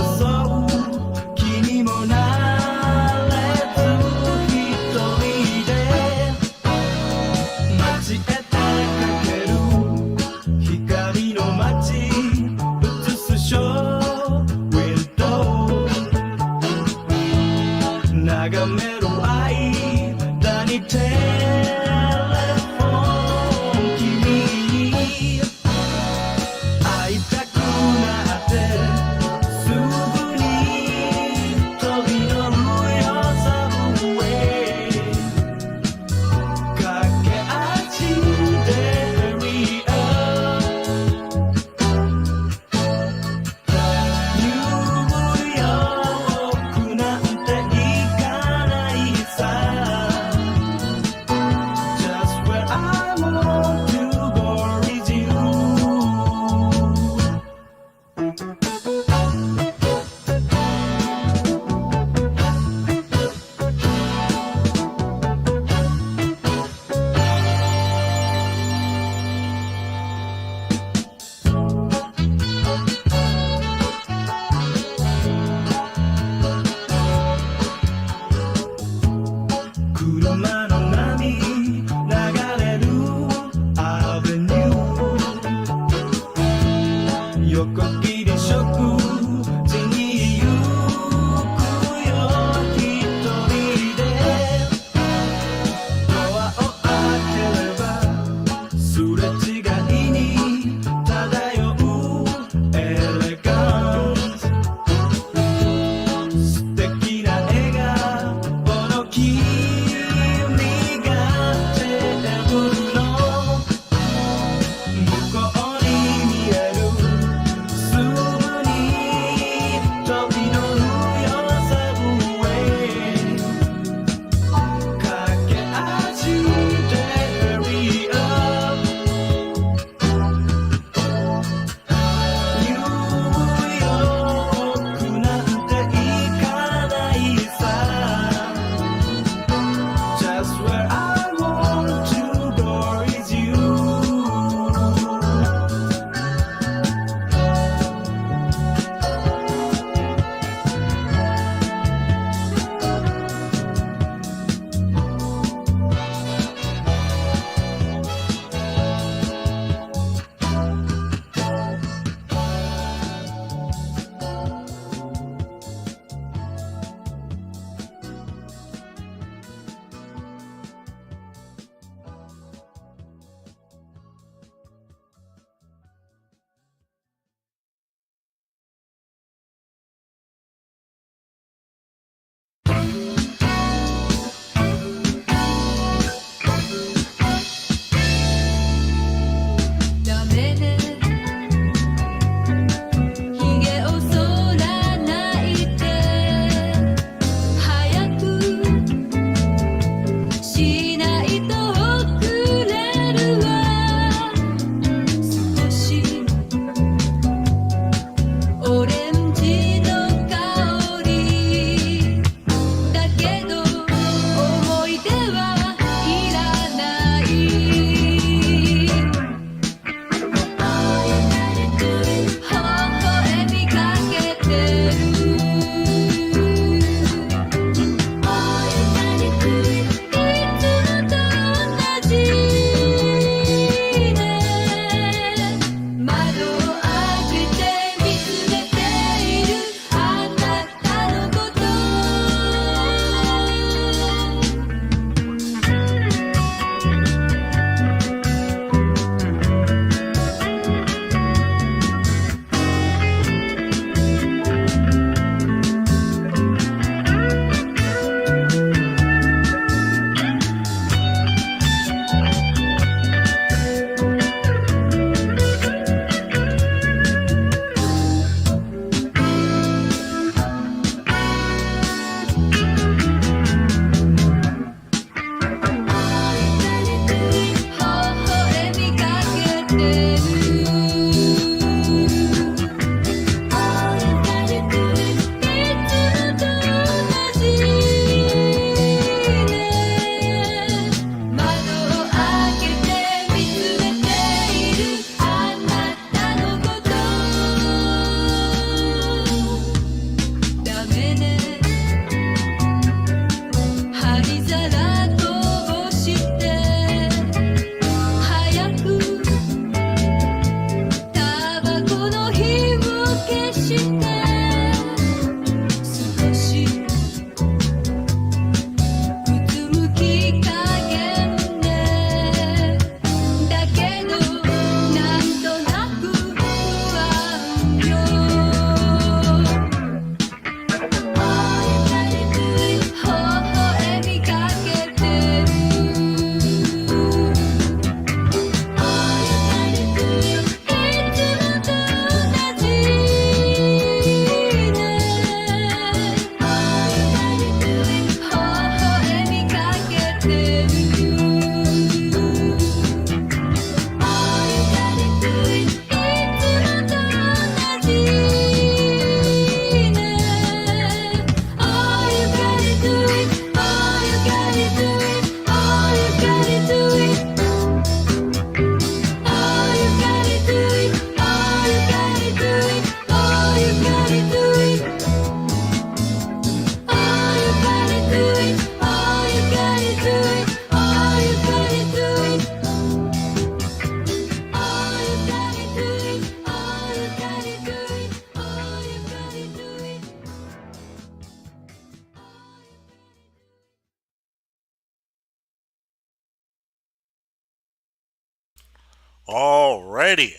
Alrighty.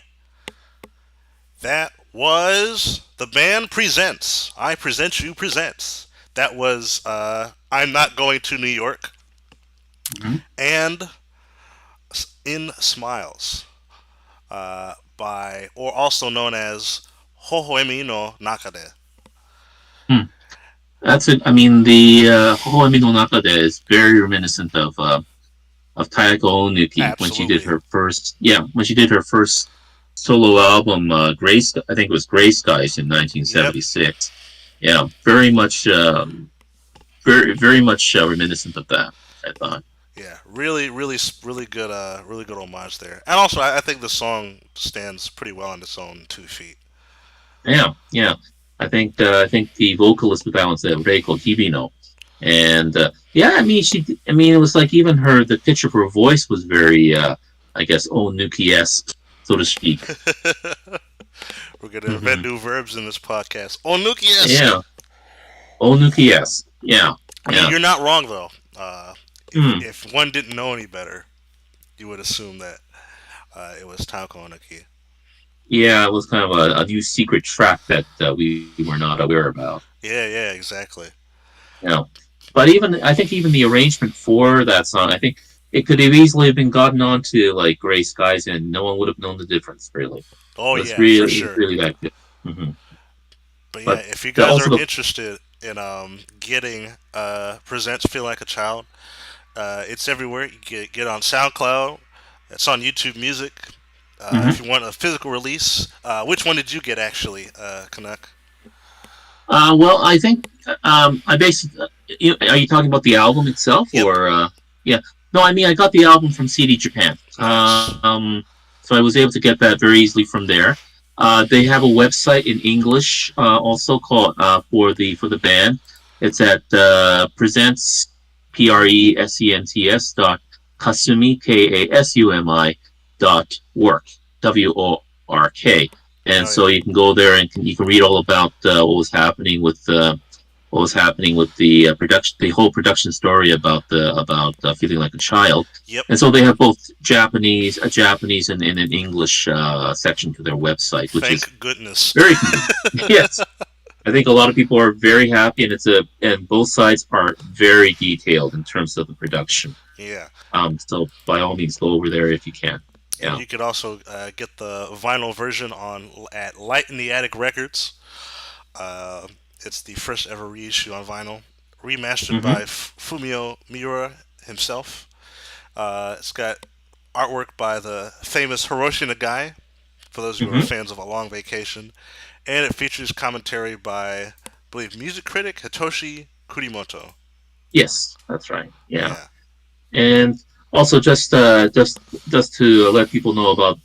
That was the band presents. I present you presents. That was I'm not going to New York Mhm. and In Smiles by or also known as Hohoemi no Nakade. Hmm. That's it. I mean, the Hohoemi no Nakade is very reminiscent of Tayako Onuki when she did Absolutely. her first, yeah, when she did her first solo album, Grace. I think it was Gray Skies in Yep. 1976. Yeah, very much, very much reminiscent of that. I thought. Yeah. Really good. Really good homage there. And also, I think the song stands pretty well on its own 2 feet. Yeah, yeah. I think the vocalist with that one's Reiko Hibino, and yeah, I mean I mean it was like even the pitch of her voice was very, I guess, Onuki esque, so to speak. We're gonna invent Hmm. new verbs in this podcast. Onuki-esque. Yeah, Onuki esque. Yeah, I mean, yeah. you're not wrong though. Uh, Hmm. if one didn't know any better, you would assume that it was Taoko Onuki. Yeah, it was kind of a new secret track that we were not aware about. Yeah, exactly. You know, but even I think even the arrangement for that song, I think it could have easily been gotten onto like Gray Skies, and no one would have known the difference. Really, Oh yeah, for it was sure. really that good. Hmm. But yeah, But if you guys also are the interested in getting presents feel like a child, it's everywhere. You get on SoundCloud. It's on YouTube Music. If mhm. you want a physical release, which one did you get actually, Canuck? Well, I think I basically. Are you talking about the album itself, Yep. or yeah? No, I mean I got the album from CD Japan. Nice. So I was able to get that very easily from there. They have a website in English also called for the band. It's at presents presents dot kasumi kasumi dot work work, and Hell yeah. so you can go there and you can read all about what was happening with the production, the whole production story about feeling like a child. Yep. And so they have both Japanese and an English section to their website, which is Thank goodness. very convenient. Yes, I think a lot of people are very happy, and and both sides are very detailed in terms of the production. Yeah. So by all means, go over there if you can. And Yeah. you could also get the vinyl version on at Light in the Attic Records. Uh, it's the first ever reissue on vinyl, remastered Hmm. by Fumio Miura himself. It's got artwork by the famous Hiroshi Nagai, for those who are Hmm. fans of A Long Vacation, and it features commentary by, I believe, music critic Hitoshi Kurimoto. Yes, that's right. Yeah. Yeah, And also just to let people know about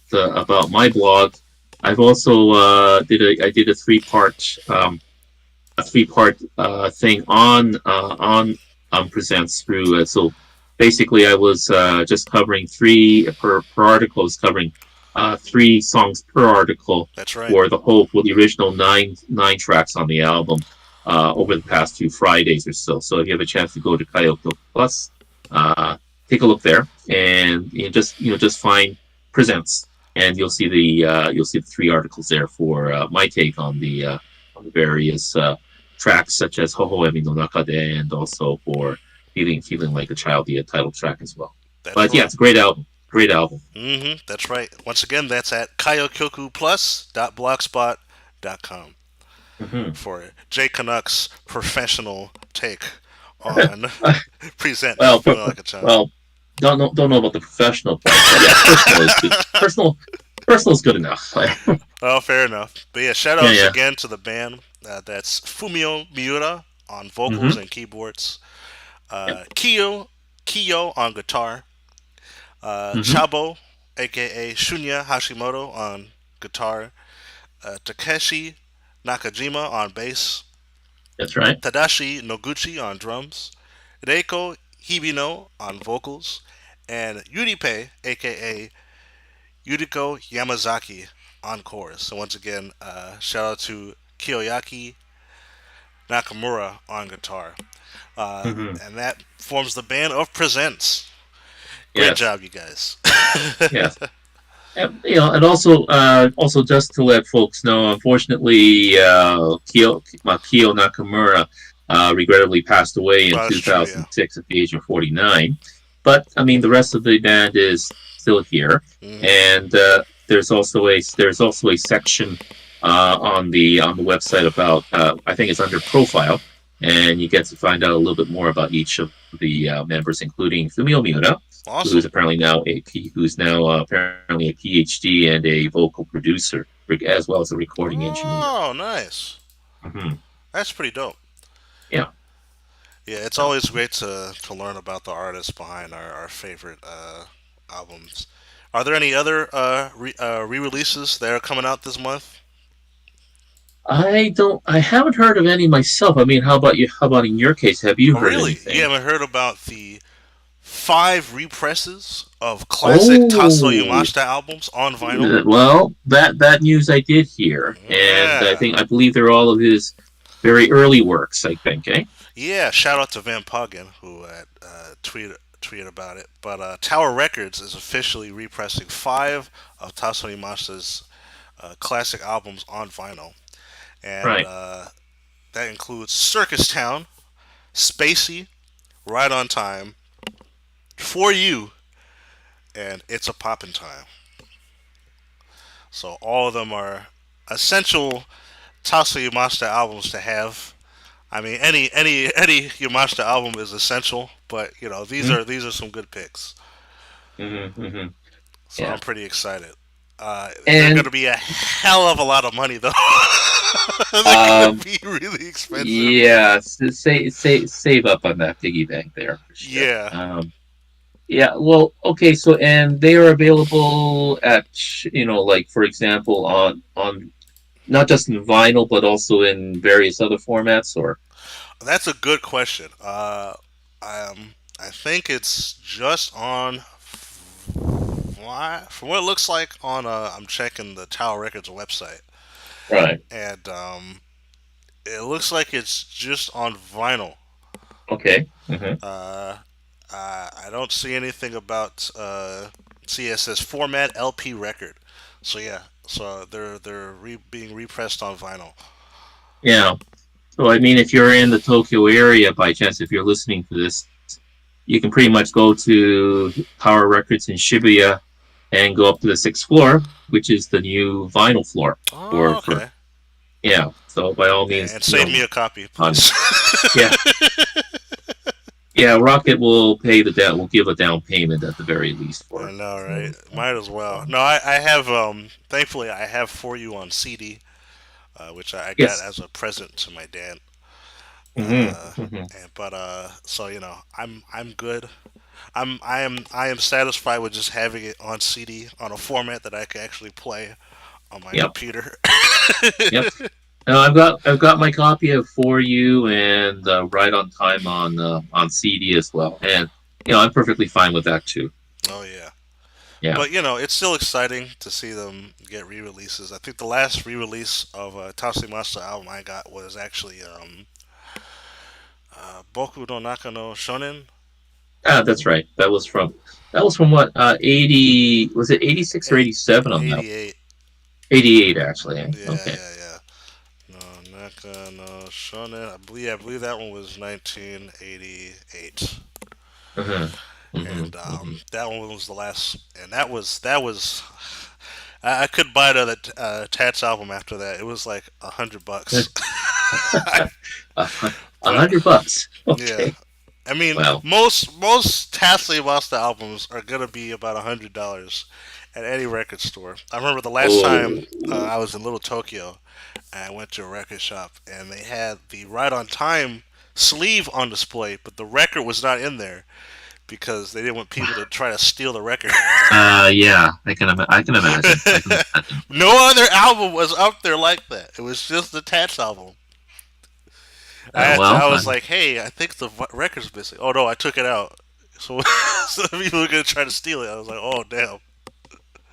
my blog, I've also I did a 3 part thing on presents through so basically I was just covering three per article, is covering 3 songs per article that's right. for the original nine tracks on the album over the past 2 Fridays or so. So if you have a chance to go to Kyoto Plus, take a look there, and just find presents, and you'll see the 3 articles there for my take on the various tracks, such as Hohoemi no Nakade, and also for feeling like a child, the title track as well. That's But yeah, right. it's a great album. Great album. That's right. Once again, that's at kayokyokuplus.blogspot.com Hmm. for Jay Canuck's professional take on present well, feeling like a child. well, don't know about the professional part, but yeah, personal is good. Personal is good enough. Well, fair enough. But yeah, shout Yeah, outs yeah. again to the band. That's Fumio Miura on vocals Hmm. and keyboards, Yeah. Kiyo on guitar, Hmm. Chabo, aka Shunya Hashimoto on guitar, Takeshi Nakajima on bass, That's right. Tadashi Noguchi on drums, Reiko Hibino on vocals, and Yuripe, aka Yuriko Yamazaki, on chorus. So once again, shout out to Kiyoyaki Nakamura on guitar. Hmm. And that forms the band of Presents. Great Yes. job, you guys. Yes. And also just to let folks know, unfortunately, Kyo Nakamura regrettably passed away in Oh, that's true. Yeah. 2006 at the age of 49. But I mean, the rest of the band is still here, Hmm. and there's also a section on the website about I think it's under profile, and you get to find out a little bit more about each of the members, including Fumio Miura, Awesome. who's now apparently a PhD and a vocal producer, as well as a recording engineer. Oh, nice. Hmm. That's pretty dope. Yeah. Yeah, it's So, always great to learn about the artists behind our favorite albums. Are there any other re-releases that are coming out this month? I haven't heard of any myself. I mean, how about you? How about in your case? Have you Oh, heard really? You anything? haven't heard about the 5 represses of classic Tatsuya Oh, Yamashita albums on vinyl? well, that news I did hear, and Yeah. I believe they're all of his very early works. I think, eh? Yeah, shout out to Van Puggen who tweeted about it. But Tower Records is officially repressing 5 of Tatsuya Yamashita's classic albums on vinyl. And Right. that includes Circus Town, Spacey, Right on Time, For You, and It's a Poppin' Time. So all of them are essential Tatsuya Yamashita albums to have. I mean, any Yamashita album is essential, but these are some good picks. Mm-hmm, hmm. So Yeah. I'm pretty excited. They're going And to be a hell of a lot of money though. They're going um, to be really expensive. yeah, save up on that piggy bank there for sure. Yeah, Yeah, well, okay, so and they are available at like for example on not just in vinyl but also in various other formats or that's a good question. I think it's just on. Why? From what it looks like on, I'm checking the Tower Records website, right. and it looks like it's just on vinyl. Okay. Hmm. Uh, I don't see anything about CSS format LP record. So yeah, so they're being repressed on vinyl. Yeah. So I mean if you're in the Tokyo area by chance if you're listening to this, you can pretty much go to Power Records in Shibuya and go up to the 6th floor, which is the new vinyl floor Oh, for okay. yeah. So by all Yeah, means, and save me a copy, on please. yeah. Yeah, Rocket will pay the debt. Will give a down payment at the very least I for. know, right? For Might as well. No, I have. Thankfully, I have For You on CD, which I got yes. as a present to my dad. Hmm. Hmm. But so I'm good. I am satisfied with just having it on CD on a format that I can actually play on my Yep. computer. Yep. No, I've got my copy of For You and Right on Time on CD as well, and I'm perfectly fine with that too. Oh yeah. Yeah. But it's still exciting to see them get re-releases. I think the last re-release of a Tatsu Master album I got was actually Boku no Naka no Shonen That's right. That was from what 80 was it 86 or eight, 87 on that 88. 88 actually. Eh? Yeah, Okay. yeah, yeah. No Naka no Shonen. I believe that one was 1988, Uh-huh. Hmm. and Hmm. that one was the last. And that was. I could buy another Tats album after that. It was like $100. a But $100. yeah, Okay. I mean, Well. most Tasley Master albums are gonna be about $100 at any record store. I remember the last time Oh. I was in Little Tokyo, and I went to a record shop, and they had the Right on Time sleeve on display, but the record was not in there because they didn't want people to try to steal the record. Yeah. I can imagine. I can imagine. No other album was up there like that. It was just the Tats album. I Well. was like, hey, I think the record's missing. Oh no, I took it out. So, so people were gonna try to steal it. I was like, oh damn.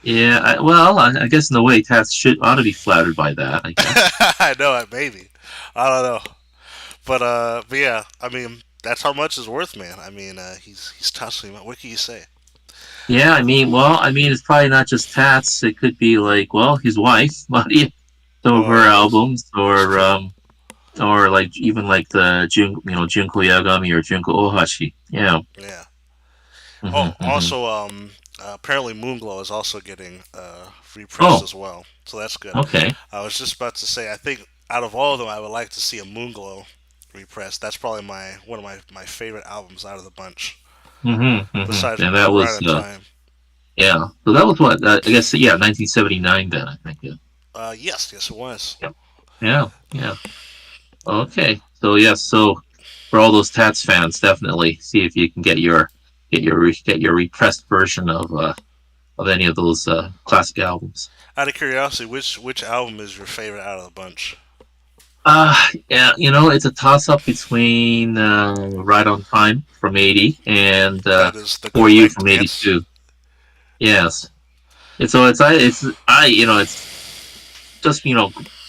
Yeah. I guess in a way, Tats should ought to be flattered by that. I guess. I know it, maybe. I don't know, but yeah, I mean, that's how much it's worth, man. I mean, he's touching. What can you say? Yeah, I mean, it's probably not just Tats. It could be like, well, his wife, Maria, some of her Oh, albums, that's true. or like even like the Junko Yagami or Junko Ohashi. Yeah. Yeah. Hmm, Oh, hmm. also, apparently Moonglow is also getting repressed Oh, as well, so that's good. okay. I was just about to say, I think out of all of them, I would like to see a Moonglow repressed. That's probably my one of my favorite albums out of the bunch, Hmm, hmm. besides And that Right was on Time. yeah. So that was what I guess, yeah, 1979. Then I think. Yeah. Yes, yes, it was. Yep. Yeah. Yeah. Okay. So yes. So for all those Tats fans, definitely see if you can get your repressed version of any of those classic albums. Out of curiosity, which album is your favorite out of the bunch? Yeah, it's a toss up between Right on Time from '80 and That is the For You correct from answer. '82. Yes, it's just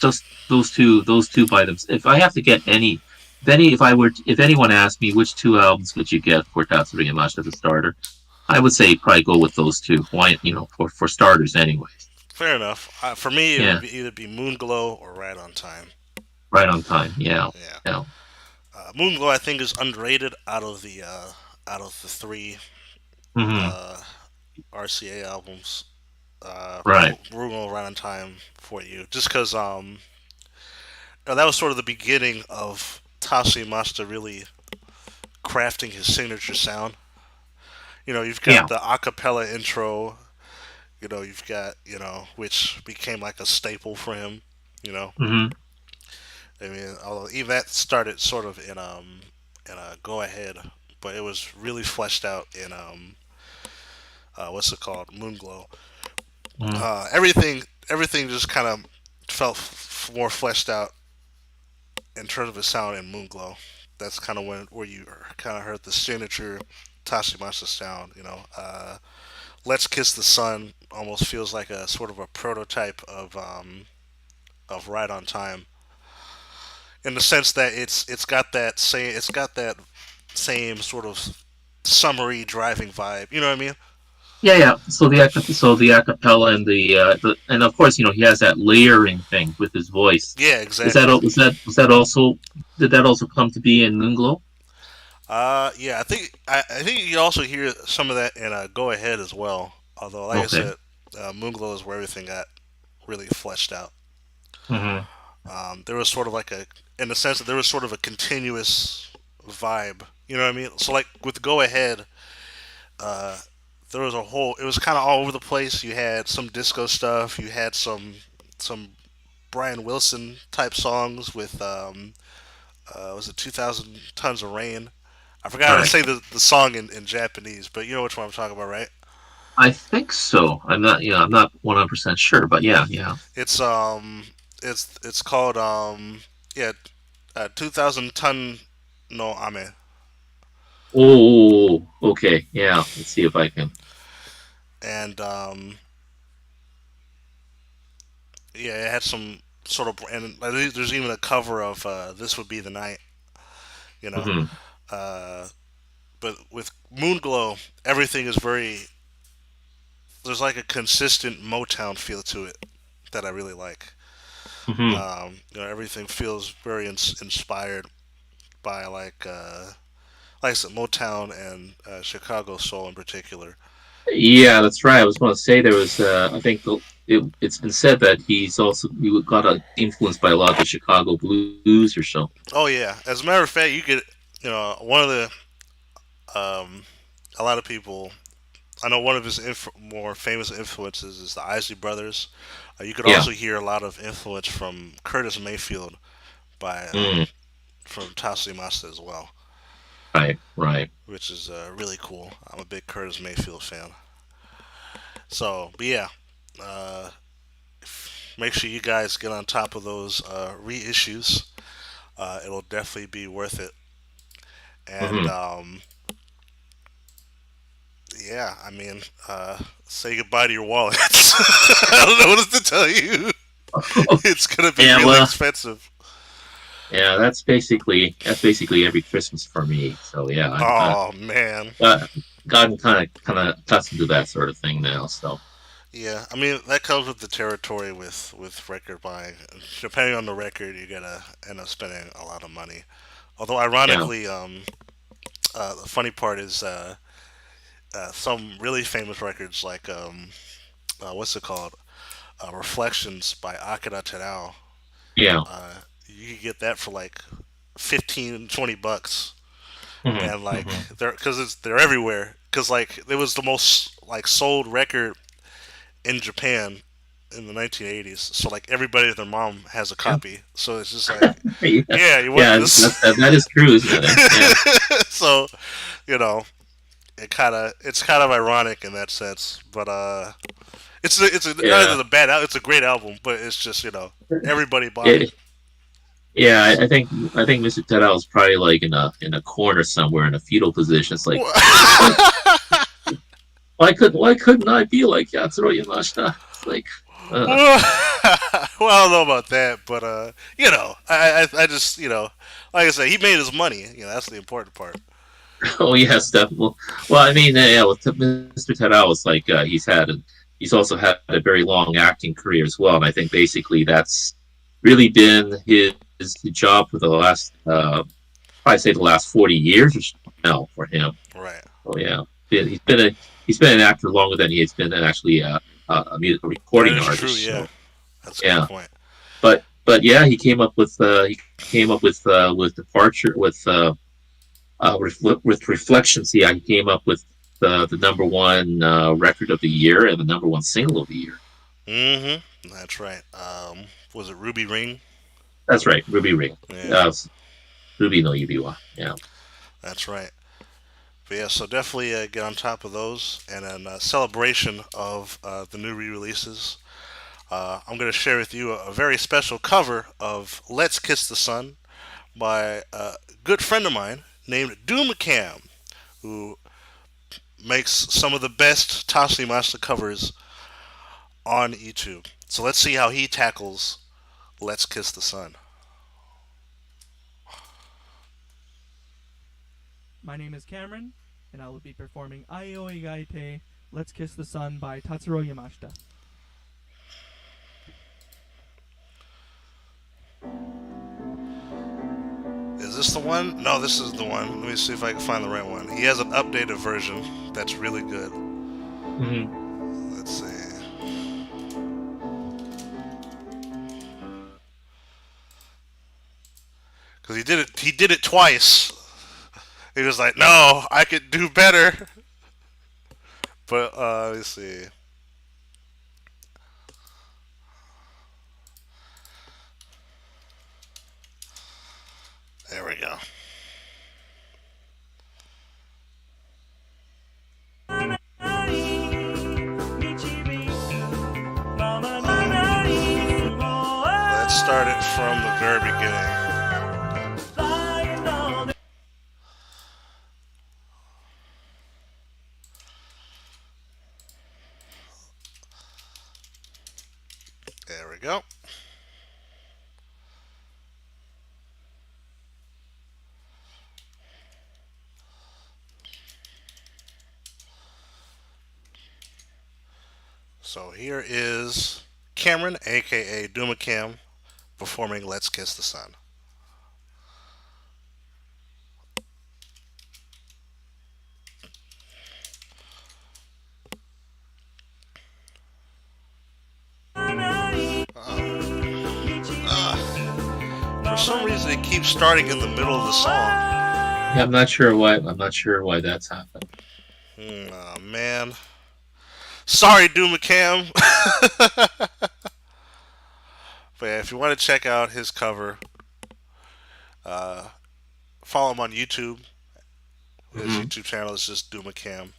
just those two items. If anyone asked me which two albums would you get for Tatsuri Yamashita as a starter, I would say probably go with those two. Why, for starters anyway. Fair enough. For me, it would Yeah, be either be Moonglow or Right on Time. Right on Time. Yeah, Yeah. yeah. Moonglow, I think, is underrated out of the three Hmm. uh, RCA albums. Right. Moonglow, Right on Time for you, just because that was sort of the beginning of Tashi Masta really crafting his signature sound. You've got Yeah. the acapella intro. You've got which became like a staple for him. You know, Hmm. I mean, although even that started sort of in a Go Ahead, but it was really fleshed out in what's it called, Moonglow. Hmm. Everything just kind of felt more fleshed out in terms of its sound in Moonglow. That's kind of where you kind of heard the signature Tashimasa sound. Let's Kiss the Sun almost feels like a sort of a prototype of Right on Time in the sense that it's got that same sort of summery driving vibe. You know what I mean? Yeah, yeah. So the acapella and and of course, he has that layering thing with his voice. Yeah, Is that exactly. al- was that also did that also come to be in Moonglow? Yeah, I think you also hear some of that in Go Ahead as well. Although, like I Okay. said, Moonglow is where everything got really fleshed out. Hmm. There was sort of like in the sense that there was sort of a continuous vibe. You know what I mean? So like with Go Ahead, uh, there was a whole. It was kind of all over the place. You had some disco stuff. You had some Brian Wilson type songs with was it 2,000 Tons of Rain? I forgot how to Right. say the song in Japanese, but you know which one I'm talking about, right? I think so. I'm not 100% sure, but yeah, yeah. It's it's called yeah 2,000 Ton no Ame, Oh, okay. Yeah. Let's see if I can. and yeah, it had some sort of, and I think there's even a cover of This Would Be the Night, you know. Hmm. Uh, but with Moonglow, everything is very, there's like a consistent Motown feel to it that I really like. Hmm. Everything feels very inspired by like I said, Motown and Chicago soul in particular. Yeah, that's right. I was going to say there was. I think it's been said that he got influenced by a lot of the Chicago blues or so. Oh yeah, as a matter of fact, you could, one of the a lot of people. I know one of his more famous influences is the Isley Brothers. You could Yeah. also hear a lot of influence from Curtis Mayfield by Mm, from Tashi Masta as well, right. Right. which is really cool. I'm a big Curtis Mayfield fan. So, but yeah, uh, make sure you guys get on top of those reissues. It'll definitely be worth it. And Hmm. yeah, I mean, say goodbye to your wallets. I don't know what to tell you. It's gonna be Yeah. really Well. expensive. Yeah. That's basically every Christmas for me. So yeah. Oh man, gotten kind of accustomed to that sort of thing now. So Yeah, I mean that comes with the territory with record buying. Depending on the record, you're gonna end up spending a lot of money. Although yeah, ironically, the funny part is some really famous records like what's it called? Reflections by Akira Terao. yeah, Uh, you can get that for like 15, 20 bucks, hmm and like hmm they're everywhere. Because like it was the most like sold record in Japan in the 1980s. So like everybody and their mom has a yeah, copy. So it's just like, yeah, yeah, you want yeah. this? That is true, isn't it? Yeah, So you know, it's kind of ironic in that sense. But not yeah. a it's a great album, but it's just everybody bought it. It, yeah, I think Mr. Tadao is probably like in a corner somewhere in a fetal position. It's like why why couldn't I be like Yatsuro Yamashita? It's like Well, I don't know about that, but I just like I said, he made his money. That's the important part. oh yes, definitely. Well, I mean, yeah, with Mr. Tadao, it's like he's also had a very long acting career as well, and I think basically that's really been his job for the last probably say the last 40 years or so now for him. Right. Oh yeah, he's been an actor longer than he's been actually a music That recording is true. artist. Yeah, So that's a good yeah, point. but yeah, he came up with departure with reflections. Yeah, he came up with the number one record of the year and the number one single of the year. Mm-hmm. That's right. Was it Ruby Ring? That's right, Ruby Ring, Yeah, uh, Ruby no Yubiwa. Yeah. that's right. But yeah, so definitely get on top of those, and in celebration of the new re-releases, I'm going to share with you a very special cover of "Let's Kiss the Sun" by a good friend of mine named Doomacam, who makes some of the best Tatsuya Master covers on YouTube. So let's see how he tackles "Let's Kiss the Sun." My name is Cameron, and I will be performing Aio Igaite Let's Kiss the Sun by Tatsuro Yamashita. Is this the one? No, this is the one. Let me see if I can find the right one. He has an updated version that's really good. Mm-hmm. Let's see. Because he did it twice. He was like, no, I could do better. But let me see. There we go. Let's start it from the very beginning. There we go. So here is Cameron, aka Dumacam, performing "Let's Kiss the Sun." For some reason, it keeps starting in the middle of the song. Yeah, I'm not sure why. I'm not sure why that's happened. Oh man, sorry, Dumacam. But yeah, if you want to check out his cover, uh, follow him on YouTube. His Mm-hmm. YouTube channel is just Dumacam.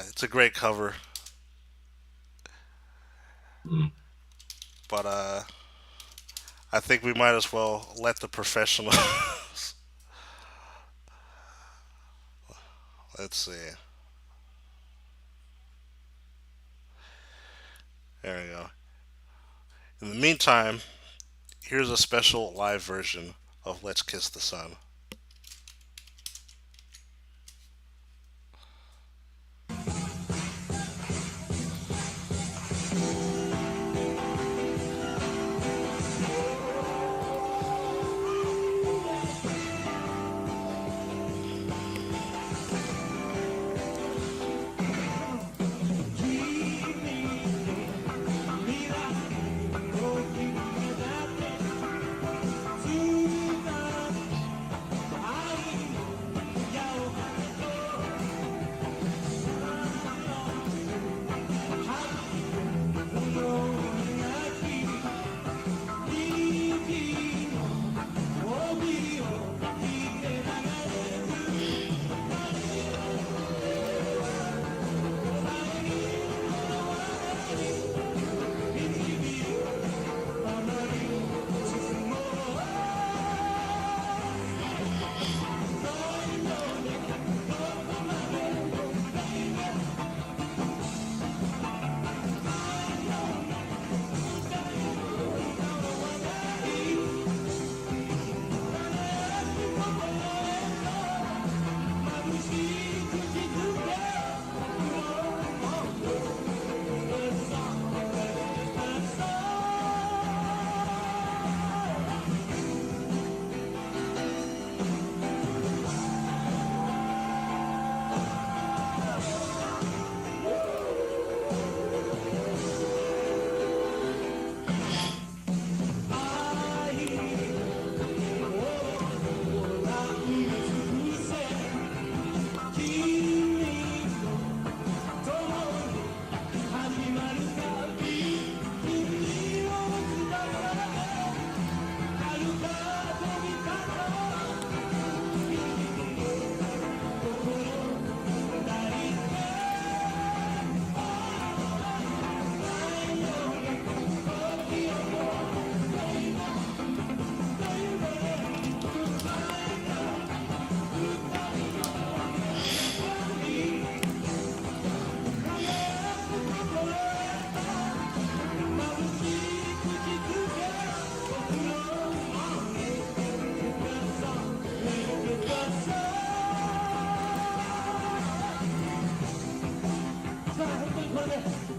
It's a great cover, Mm. but I think we might as well let the professional. Let's see. There we go. In the meantime, here's a special live version of "Let's Kiss the Sun."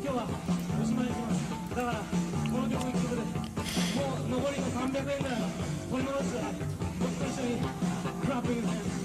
今日はおしまいにします。だからこの曲一曲でもう残りの300円ぐらいは取り戻すから僕と一緒にクラッピングです。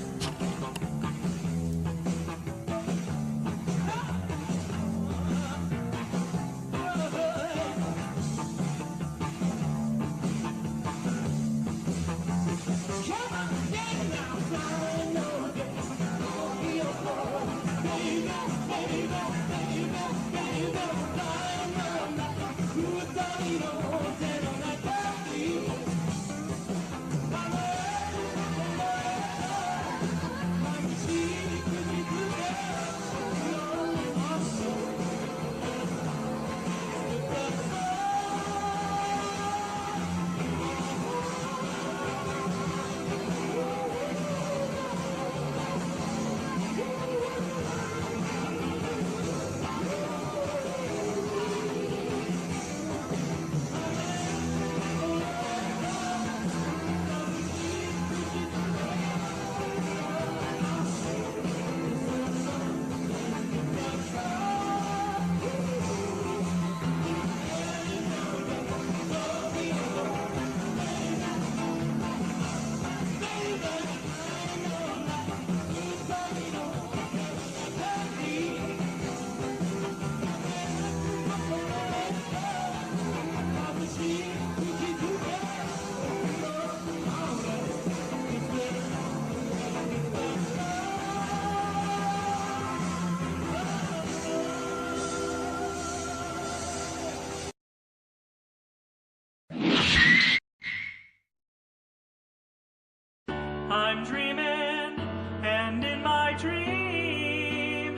I'm dreaming, and in my dream,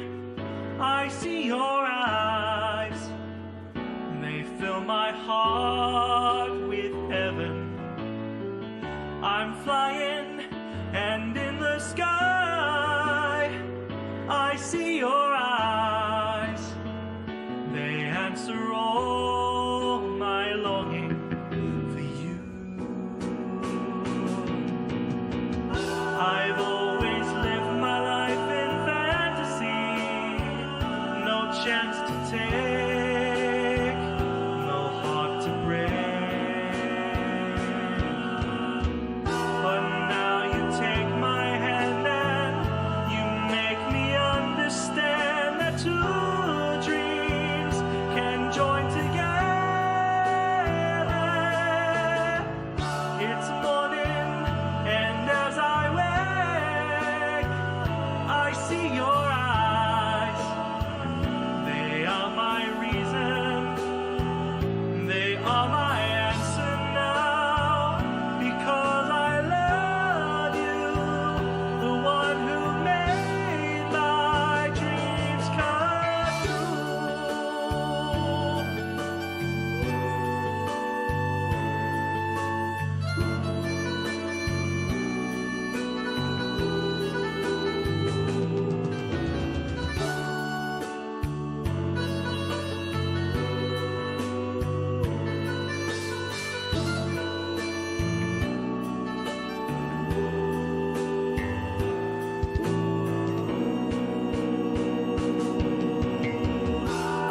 I see your eyes. They fill my heart with heaven. I'm flying, and in the sky, I see your eyes. They answer all my longing for you. I've always lived my life in fantasy, no chance to take, no heart to break. But now you take my hand and you make me understand that two dreams can join together. It's morning, and as I wake, I see your eyes. They are my reason, they are my answer now, because I love you, the one who made my dreams come true.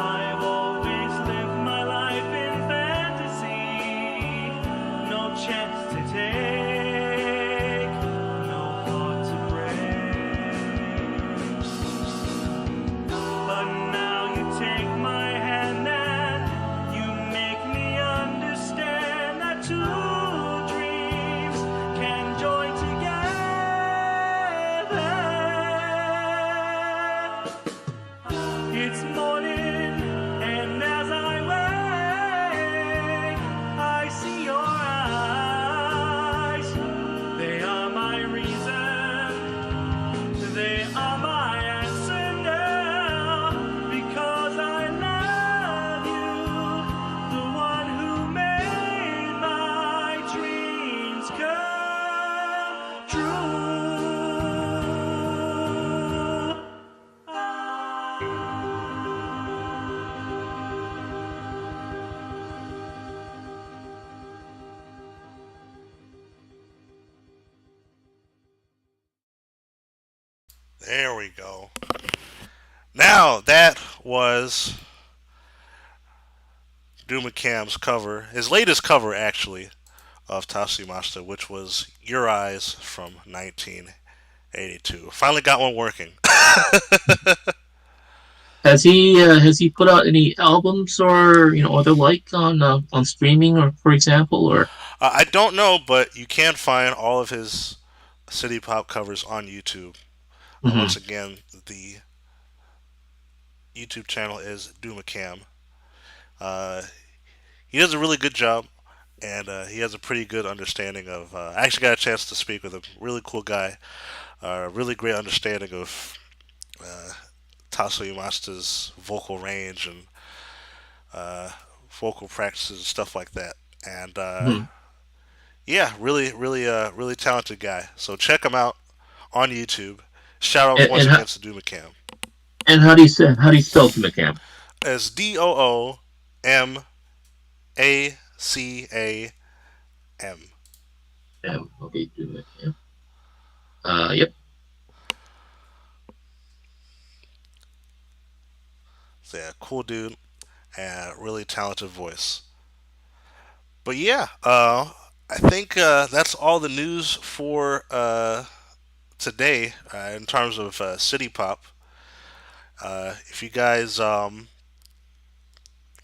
I've always lived my life in fantasy, no chance to take, no heart to break. But now you take my hand and you make me understand that two dreams can join together. It's morning, and as I wake, I see your eyes. They are my reason, they are my answer now, because I love you, the one who made my dreams come true. There we go. Now that was Duma Cam's cover, his latest cover actually, of Tatsuya Mashita, which was Your Eyes from 1982. Finally got one working. Has he put out any albums or other like on streaming or for example or? I don't know, but you can find all of his city pop covers on YouTube. Once again, the YouTube channel is Duma Cam. He does a really good job, and he has a pretty good understanding of. I actually got a chance to speak with him. Really cool guy. Really great understanding of Tatsuya Mashita's vocal range and vocal practices and stuff like that. And yeah, really talented guy. So check him out on YouTube. Shout out once again to Duma Cam. And how do you spell Duma Cam? As DOOMACAM. Okay, Duma Cam. Yep. So yeah, cool dude and really talented voice. But yeah, I think that's all the news for today in terms of city pop. If you guys want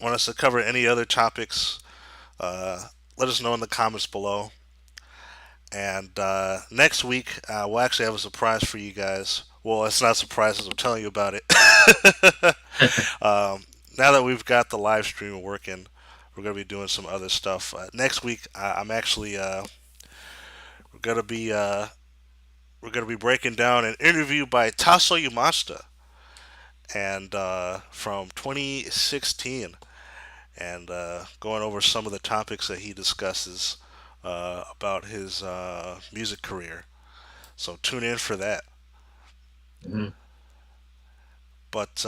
us to cover any other topics, let us know in the comments below. And next week, we'll actually have a surprise for you guys. Well, it's not a surprise as I'm telling you about it. Now that we've got the live stream working, we're going to be doing some other stuff. Next week, I'm actually we're going to be breaking down an interview by Tatsuya Mashita and from 2016, and going over some of the topics that he discusses about his music career. So tune in for that. But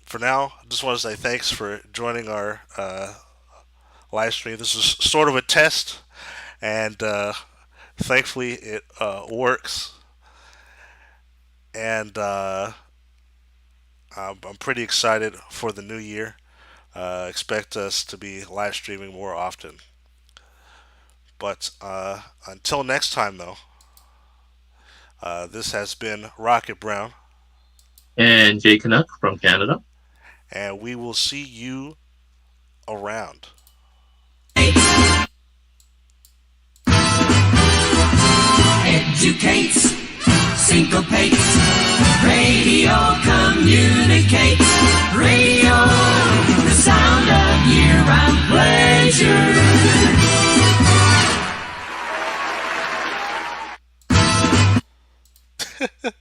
for now, I just want to say thanks for joining our live stream. This is sort of a test, and thankfully it works. And I'm pretty excited for the new year. Expect us to be live streaming more often. But until next time, though, this has been Rocket Brown. And Jay Canuck from Canada. And we will see you around. Educates, syncopates, radio communicates.